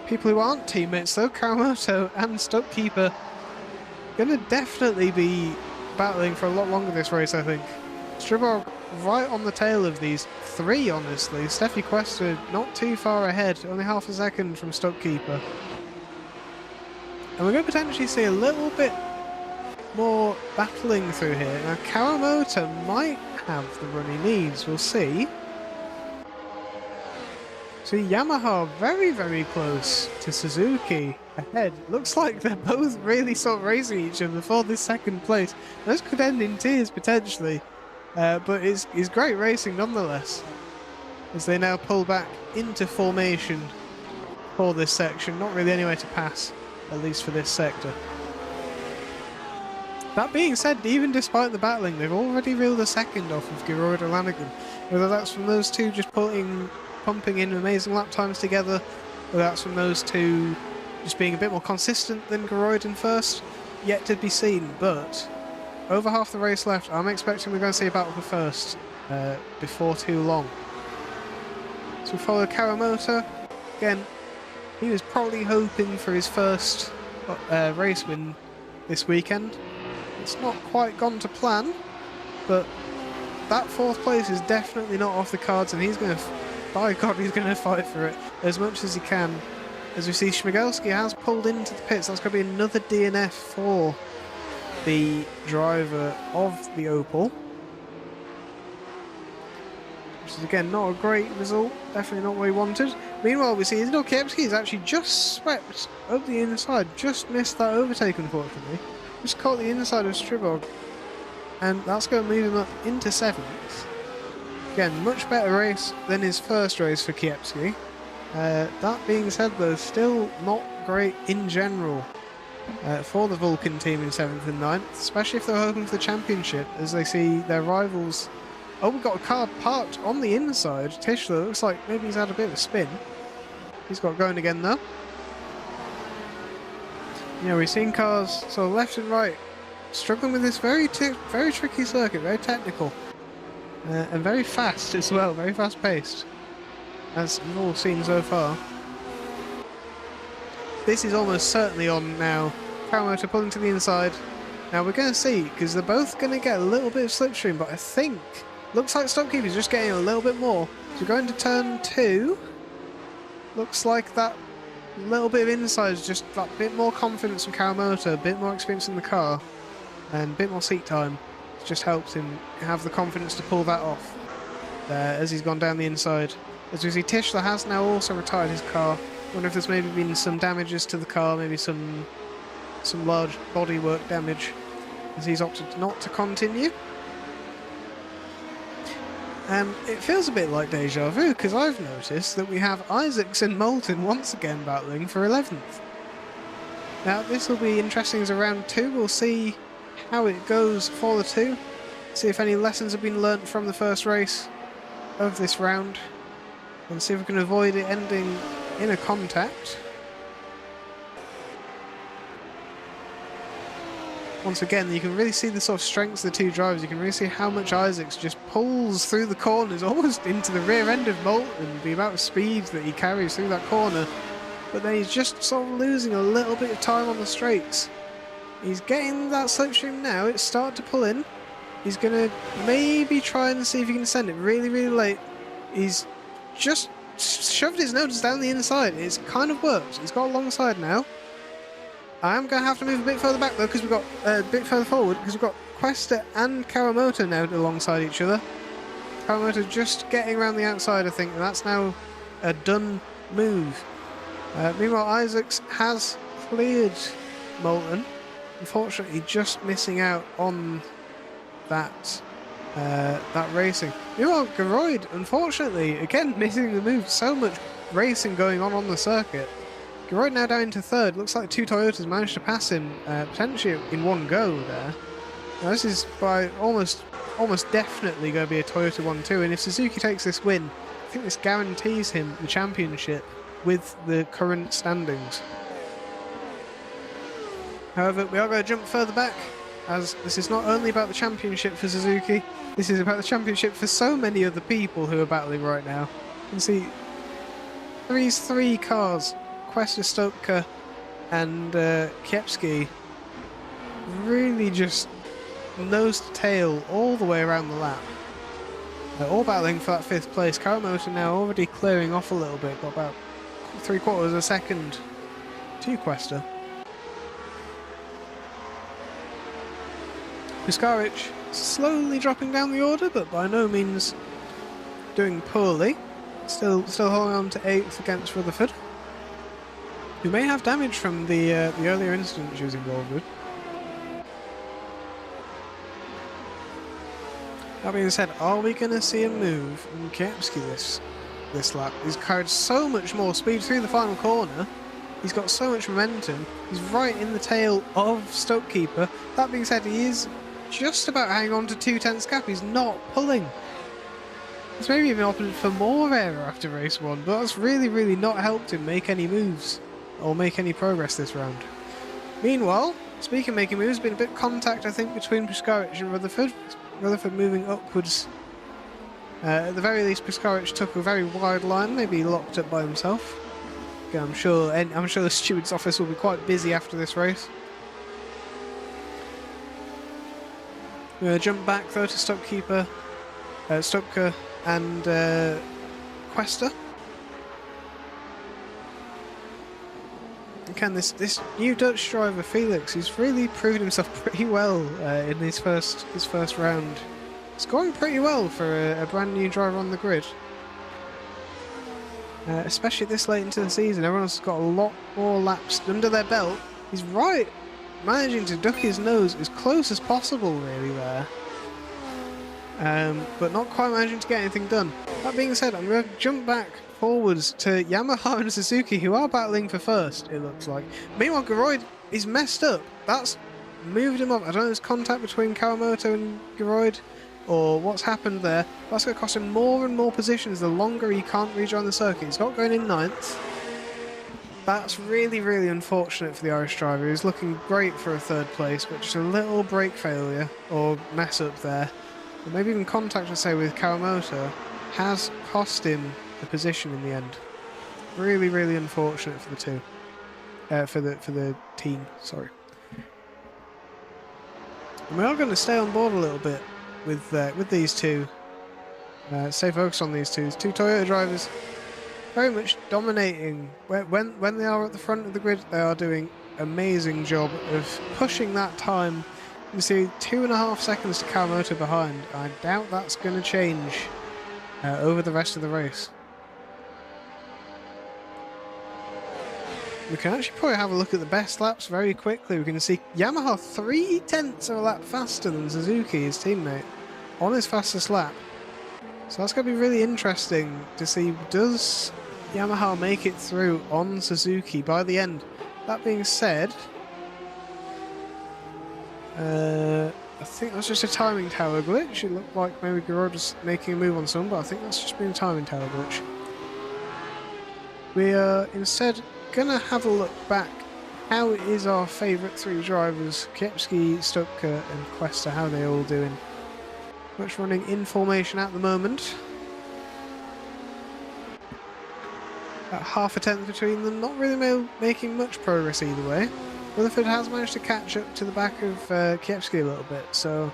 People who aren't teammates though, Kawamoto and Stuckkeeper, gonna definitely be battling for a lot longer this race, I think. Stribog right on the tail of these three, honestly. Steffi Questa not too far ahead, only half a second from Stuckkeeper. And we're going to potentially see a little bit more battling through here. Now, Kawamoto might have the run he needs, we'll see. So Yamaha very, very close to Suzuki ahead. Looks like they're both really sort of racing each other for this second place. This could end in tears potentially. But it's great racing nonetheless, as they now pull back into formation for this section. Not really anywhere to pass, at least for this sector. That being said, even despite the battling, they've already reeled a second off of Geroid and Lanigan. Whether that's from those two just pumping in amazing lap times together, or that's from those two just being a bit more consistent than Geroid in first, yet to be seen. But over half the race left, I'm expecting we're going to see a battle for first before too long. So we follow Kawamoto. Again, he was probably hoping for his first race win this weekend. It's not quite gone to plan, but that 4th place is definitely not off the cards, and he's going to, by God, he's going to fight for it as much as he can. As we see, Śmigelski has pulled into the pits. That's going to be another DNF for the driver of the Opel, which is again not a great result, definitely not what we wanted. Meanwhile, we see Isidor Kiepski has actually just swept up the inside, just missed that overtake unfortunately, just caught the inside of Stribog, and that's going to move him up into 7th. Again, much better race than his first race for Kiepski. That being said though, still not great in general for the Vulcan team in 7th and 9th, especially if they're hoping for the championship, as they see their rivals. Oh, we've got a car parked on the inside. Tischler looks like maybe he's had a bit of a spin. He's got going again though. You know, we've seen cars sort of left and right struggling with this very tricky circuit, very technical, and very fast as well, very fast paced, as we've all seen so far. This is almost certainly on now. Kawamoto pulling to the inside. Now we're going to see, because they're both going to get a little bit of slipstream, but I think, looks like Stuckkeeper's just getting a little bit more. So we're going to turn 2. Looks like that little bit of inside is just that bit more confidence from Kawamoto, a bit more experience in the car, and a bit more seat time. It just helps him have the confidence to pull that off as he's gone down the inside. As we see, Tischler has now also retired his car. Wonder if there's maybe been some damages to the car, maybe some large bodywork damage, as he's opted not to continue. And it feels a bit like deja vu, because I've noticed that we have Isaacs and Moulton once again battling for 11th. Now this will be interesting as a round 2. We'll see how it goes for the two, see if any lessons have been learnt from the first race of this round, and see if we can avoid it ending in a contact. once again, you can really see the sort of strengths of the two drivers. You can really see how much Isaacs just pulls through the corners, almost into the rear end of Moulton, the amount of speed that he carries through that corner. But then he's just sort of losing a little bit of time on the straights. He's getting that slipstream now. It's started to pull in. He's going to maybe try and see if he can send it really, really late. He's just shoved his nose down the inside. It's kind of worked. He's got a long side now. I am going to have to move a bit further back though, because we've got a bit further forward, because we've got Questa and Kawamoto now alongside each other. Kawamoto just getting around the outside, I think, and that's now a done move. Meanwhile, Isaacs has cleared Moulton. Unfortunately, just missing out on that racing. Meanwhile, Geroid, unfortunately, again missing the move. So much racing going on the circuit. Geroid now down into third. Looks like two Toyotas managed to pass him potentially in one go there. Now, this is by almost definitely going to be a Toyota 1-2, and if Suzuki takes this win, I think this guarantees him the championship with the current standings. However, we are going to jump further back, as this is not only about the championship for Suzuki, this is about the championship for so many other people who are battling right now. You can see these three cars, Questa, Stoka and Kiepski, really just nose to tail all the way around the lap. They're all battling for that 5th place. Kawamoto now already clearing off a little bit, got about 3/4 of a second to Questa. Puskaric slowly dropping down the order, but by no means doing poorly. Still holding on to 8th against Rutherford, who may have damage from the earlier incident she was involved with. That being said, are we going to see a move from Kiepski this lap? He's carried so much more speed through the final corner. He's got so much momentum. He's right in the tail of Stokekeeper. That being said, he is just about hanging on to 2/10 gap. He's not pulling. He's maybe even opted for more error after race 1, but that's really, really not helped him make any moves or make any progress this round. Meanwhile, speaking of making moves, been a bit of contact, I think, between Puskaric and Rutherford. Rutherford moving upwards. At the very least, Puskaric took a very wide line, maybe locked up by himself. Okay, I'm sure the steward's office will be quite busy after this race. We're going to jump back though to Stokekeeper, Stoka and Questa. Again, this new Dutch driver Felix, he's really proven himself pretty well in his first round. Scoring pretty well for a brand new driver on the grid. Especially this late into the season, everyone's got a lot more laps under their belt. He's right, managing to duck his nose as close as possible really there. But not quite managing to get anything done. That being said, I'm going to jump back forwards to Yamaha and Suzuki, who are battling for first, it looks like. Meanwhile, Geroid is messed up. That's moved him up. I don't know if there's contact between Kawamoto and Geroid, or what's happened there. That's going to cost him more and more positions the longer he can't rejoin the circuit. He's not going in 9th. That's really, really unfortunate for the Irish driver. He's looking great for a 3rd place, but just a little brake failure or mess up there, or maybe even contact, I say, with Kawamoto has cost him the position in the end. Really, really unfortunate for the two. For the team, sorry. And we are going to stay on board a little bit with these two. Stay focused on these two. Two Toyota drivers, very much dominating. When they are at the front of the grid, they are doing an amazing job of pushing that time. You see 2.5 seconds to Kawamoto behind. I doubt that's going to change over the rest of the race. We can actually probably have a look at the best laps very quickly. We can see Yamaha 0.3 of a lap faster than Suzuki, his teammate, on his fastest lap. So that's going to be really interesting to see, does Yamaha make it through on Suzuki by the end? That being said, I think that's just a timing tower glitch. It looked like maybe Geroid was making a move on someone, but I think that's just been a timing tower glitch. We are instead going to have a look back how is our favourite three drivers, Kiepski, Stutka and Questa, how are they all doing? Much running in formation at the moment. About half a tenth between them, not really making much progress either way. Rutherford has managed to catch up to the back of Kiepski a little bit, so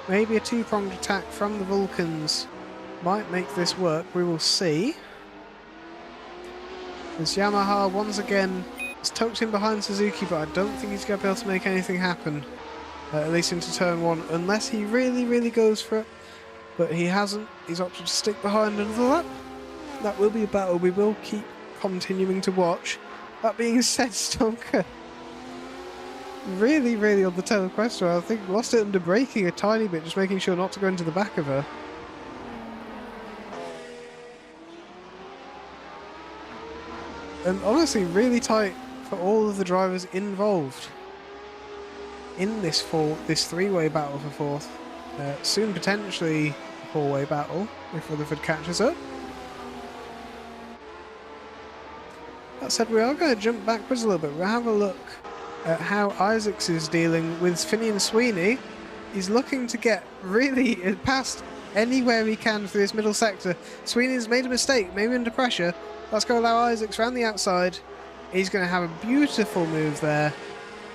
maybe a two-pronged attack from the Vulcans might make this work. We will see. As Yamaha once again is tucked in behind Suzuki, but I don't think he's going to be able to make anything happen, at least into turn one, unless he really goes for it. But he hasn't. He's opted to stick behind another lap. That will be a battle we will keep continuing to watch. That being said, Stonker really on the tail of Questa. I think lost it under braking a tiny bit, just making sure not to go into the back of her. And honestly, really tight for all of the drivers involved in this three-way battle for fourth. Soon potentially a four-way battle if Rutherford catches up. That said, we are going to jump backwards a little bit. We'll have a look at how Isaacs is dealing with Finian Sweeney. He's looking to get really past anywhere he can through this middle sector. Sweeney's made a mistake, maybe under pressure. Let's go allow Isaacs around the outside. He's going to have a beautiful move there.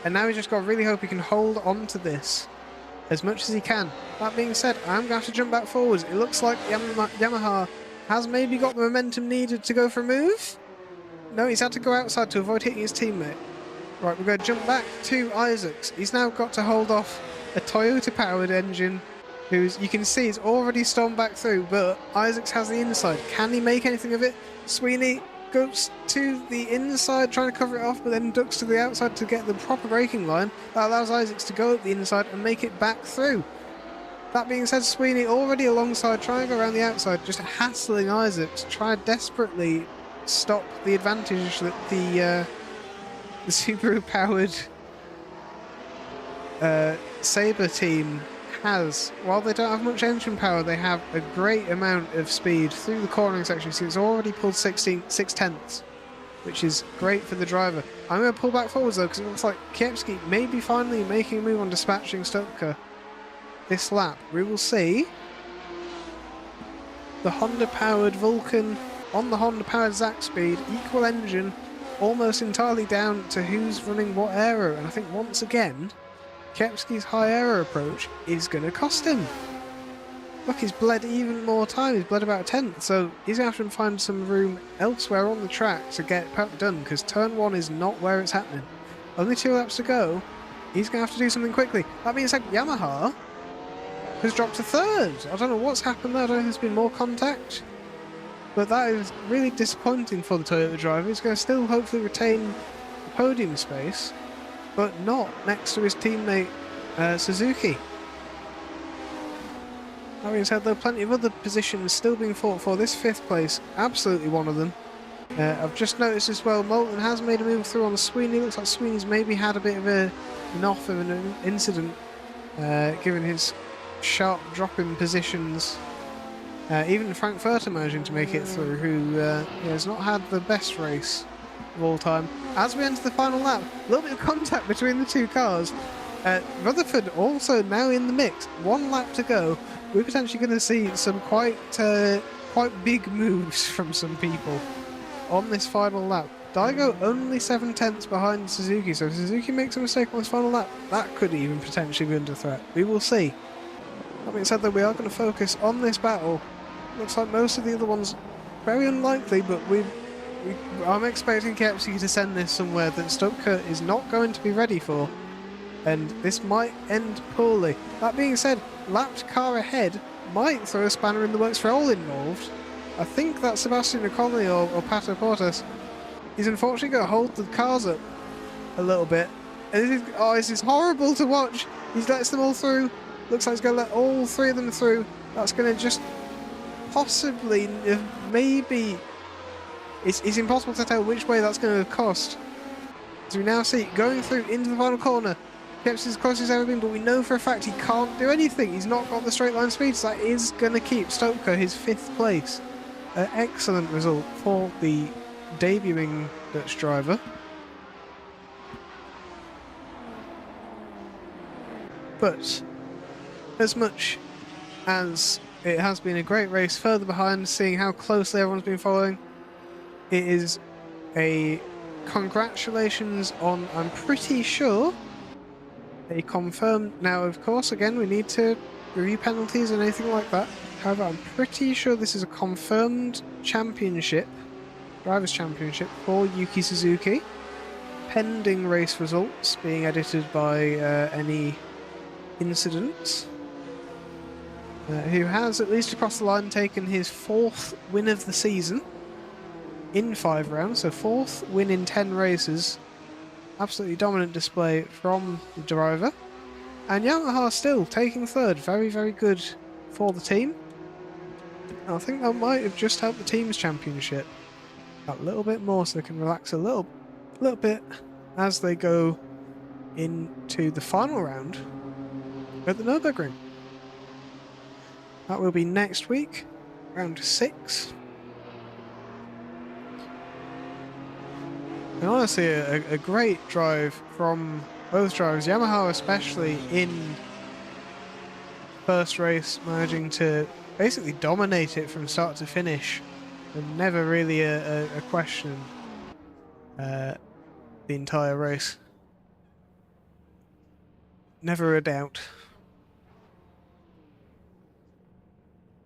And now he's just got to really hope he can hold on to this as much as he can. That being said, I'm going to have to jump back forwards. It looks like Yamaha has maybe got the momentum needed to go for a move. No, he's had to go outside to avoid hitting his teammate. Right, we're going to jump back to Isaacs. He's now got to hold off a Toyota-powered engine, who's, you can see, is already stormed back through, but Isaacs has the inside. Can he make anything of it? Sweeney goes to the inside, trying to cover it off, but then ducks to the outside to get the proper braking line. That allows Isaacs to go up the inside and make it back through. That being said, Sweeney already alongside, trying to go around the outside, just hassling Isaacs, trying desperately stop the advantage that the Subaru-powered Sabre team has. While they don't have much engine power, they have a great amount of speed through the cornering section. So it's already pulled 6 tenths, which is great for the driver. I'm going to pull back forwards though, because it looks like Kiepski may be finally making a move on dispatching Stutka this lap. We will see. The Honda-powered Vulcan on the Honda-powered Zack speed, equal engine, almost entirely down to who's running what aero. And I think once again, Kiepski's high aero approach is going to cost him. Look, he's bled even more time. He's bled about a tenth, so he's going to have to find some room elsewhere on the track to get it done, because turn one is not where it's happening. Only 2 laps to go. He's going to have to do something quickly. That means like Yamaha has dropped to third. I don't know what's happened there. I don't think there's been more contact. But that is really disappointing for the Toyota driver. He's going to still hopefully retain the podium space, but not next to his teammate Suzuki. That being said, there are plenty of other positions still being fought for. This 5th place, absolutely one of them. I've just noticed as well, Moulton has made a move through on Sweeney. Looks like Sweeney's maybe had a bit of an off of an incident, given his sharp drop in positions. Even Frankfurter managing to make it through, who has not had the best race of all time. As we enter the final lap, a little bit of contact between the two cars. Rutherford also now in the mix. 1 lap to go. We're potentially going to see some quite big moves from some people on this final lap. Daigo only 7 tenths behind Suzuki, so if Suzuki makes a mistake on this final lap, that could even potentially be under threat. We will see. That being said, though, we are going to focus on this battle. Looks like most of the other ones very unlikely, but I'm expecting Kiepski to send this somewhere that Stutka is not going to be ready for, and this might end poorly. That being said, lapped car ahead might throw a spanner in the works for all involved. I think that's Sebastian Oconi or Pato Portas. He's unfortunately going to hold the cars up a little bit. And this is horrible to watch. He lets them all through. Looks like he's going to let all 3 of them through. That's going to just possibly, maybe, it's impossible to tell which way that's going to cost. As we now see, going through into the final corner. Kiepski's as close as he's ever been, but we know for a fact he can't do anything. He's not got the straight line speed, so that is going to keep Stutka his 5th place. Excellent result for the debuting Dutch driver. But as much as it has been a great race further behind, seeing how closely everyone's been following, it is a congratulations on, I'm pretty sure, a confirmed... Now, of course, again, we need to review penalties and anything like that. However, I'm pretty sure this is a confirmed championship, Drivers' Championship for Yuki Suzuki, pending race results being edited by any incidents. Who has, at least across the line, taken his 4th win of the season in 5 rounds, so 4th win in 10 races. Absolutely dominant display from the driver. And Yamaha still taking 3rd, very, very good for the team. I think that might have just helped the team's championship a little bit more, so they can relax a little bit as they go into the final round at the Nürburgring. That will be next week, round 6. And honestly, a great drive from both drivers, Yamaha especially in first race, managing to basically dominate it from start to finish, and never really a question the entire race. Never a doubt.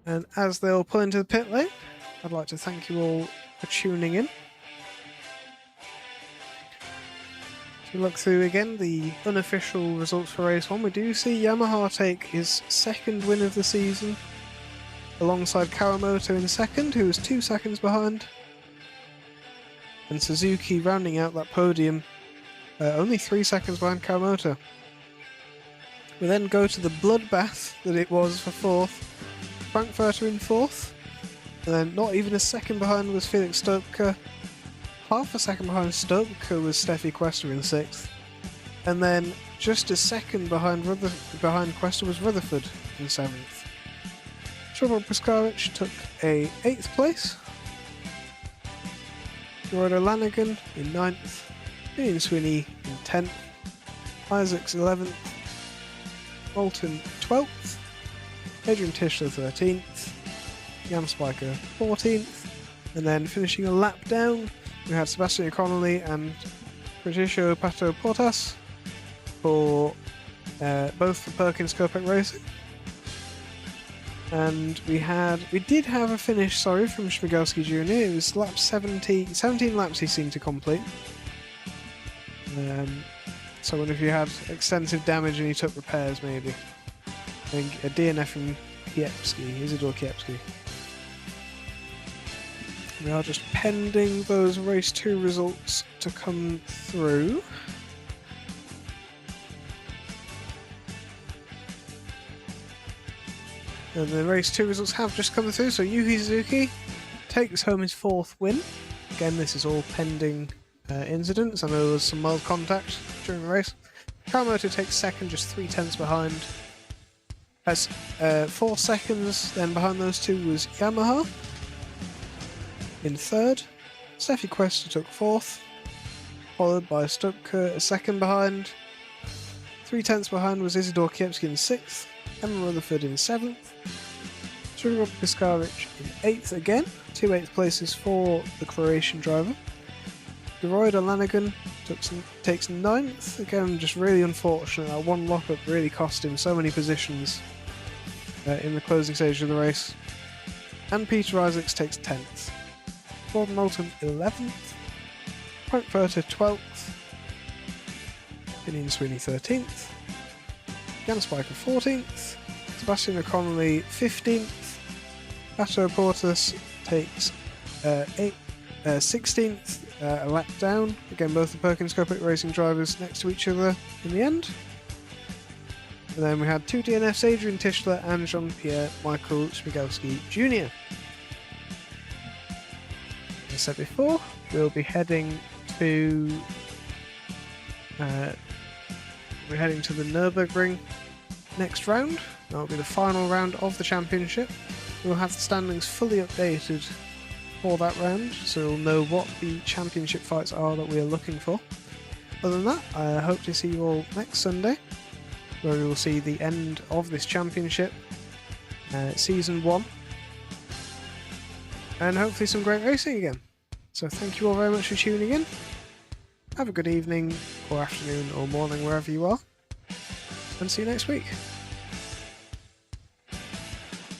And as they'll pull into the pit lane, I'd like to thank you all for tuning in. To look through again the unofficial results for race 1, we do see Yamaha take his 2nd win of the season, alongside Kawamoto in 2nd, who was 2 seconds behind, and Suzuki rounding out that podium, only 3 seconds behind Kawamoto. We then go to the bloodbath that it was for 4th. Frankfurter in 4th, and then not even a second behind was Felix Stopka. Half a second behind Stopka was Steffi Quester in 6th, and then just a second behind Quester was Rutherford in 7th. Trevor Piskavic took a 8th place. Gerardo Lanigan in 9th, Ian Sweeney in 10th, Isaacs 11th, Bolton 12th, Adrian Tischler 13th, Jan Spiker 14th, and then finishing a lap down, we had Sebastian Connolly and Patricio Pato Portas for both for Perkins Kopek Racing. And we did have a finish, sorry, from Śmigowski Jr. It was lap 17 laps he seemed to complete. So I wonder if you had extensive damage and he took repairs maybe. I think a DNF from Kiepski, Isidor Kiepski. We are just pending those race 2 results to come through. And the race 2 results have just come through, so Yuki Suzuki takes home his 4th win. Again, this is all pending incidents. I know there was some mild contact during the race. Kawamoto takes 2nd, just 3/10 behind. As 4 seconds then behind those two was Yamaha in 3rd. Steffi Quester took 4th, followed by Stopka a 2nd behind. 3/10 behind was Isidor Kiepski in 6th, Emma Rutherford in 7th, Trevor Piskavic in 8th again, 2 8th places for the Croatian driver. Gerardo Lanigan takes 9th, again just really unfortunate, that one lockup really cost him so many positions in the closing stage of the race. And Peter Isaacs takes 10th. Gordon Moulton 11th, Frankfurter 12th, Ian Sweeney 13th, Jan Spiker 14th, Sebastian O'Connolly 15th, Pato Portas takes 16th, a lap down. Again, both the Perkins Kopek Racing drivers next to each other in the end. And then we had 2 DNFs, Adrian Tischler and Jean-Pierre Michael Śmigowski Jr. As I said before, we'll be heading to the Nürburgring next round. That'll be the final round of the championship. We'll have the standings fully updated for that round, so we'll know what the championship fights are that we are looking for. Other than that, I hope to see you all next Sunday where we will see the end of this championship, Season 1, and hopefully some great racing again. So thank you all very much for tuning in. Have a good evening, or afternoon, or morning, wherever you are, and see you next week.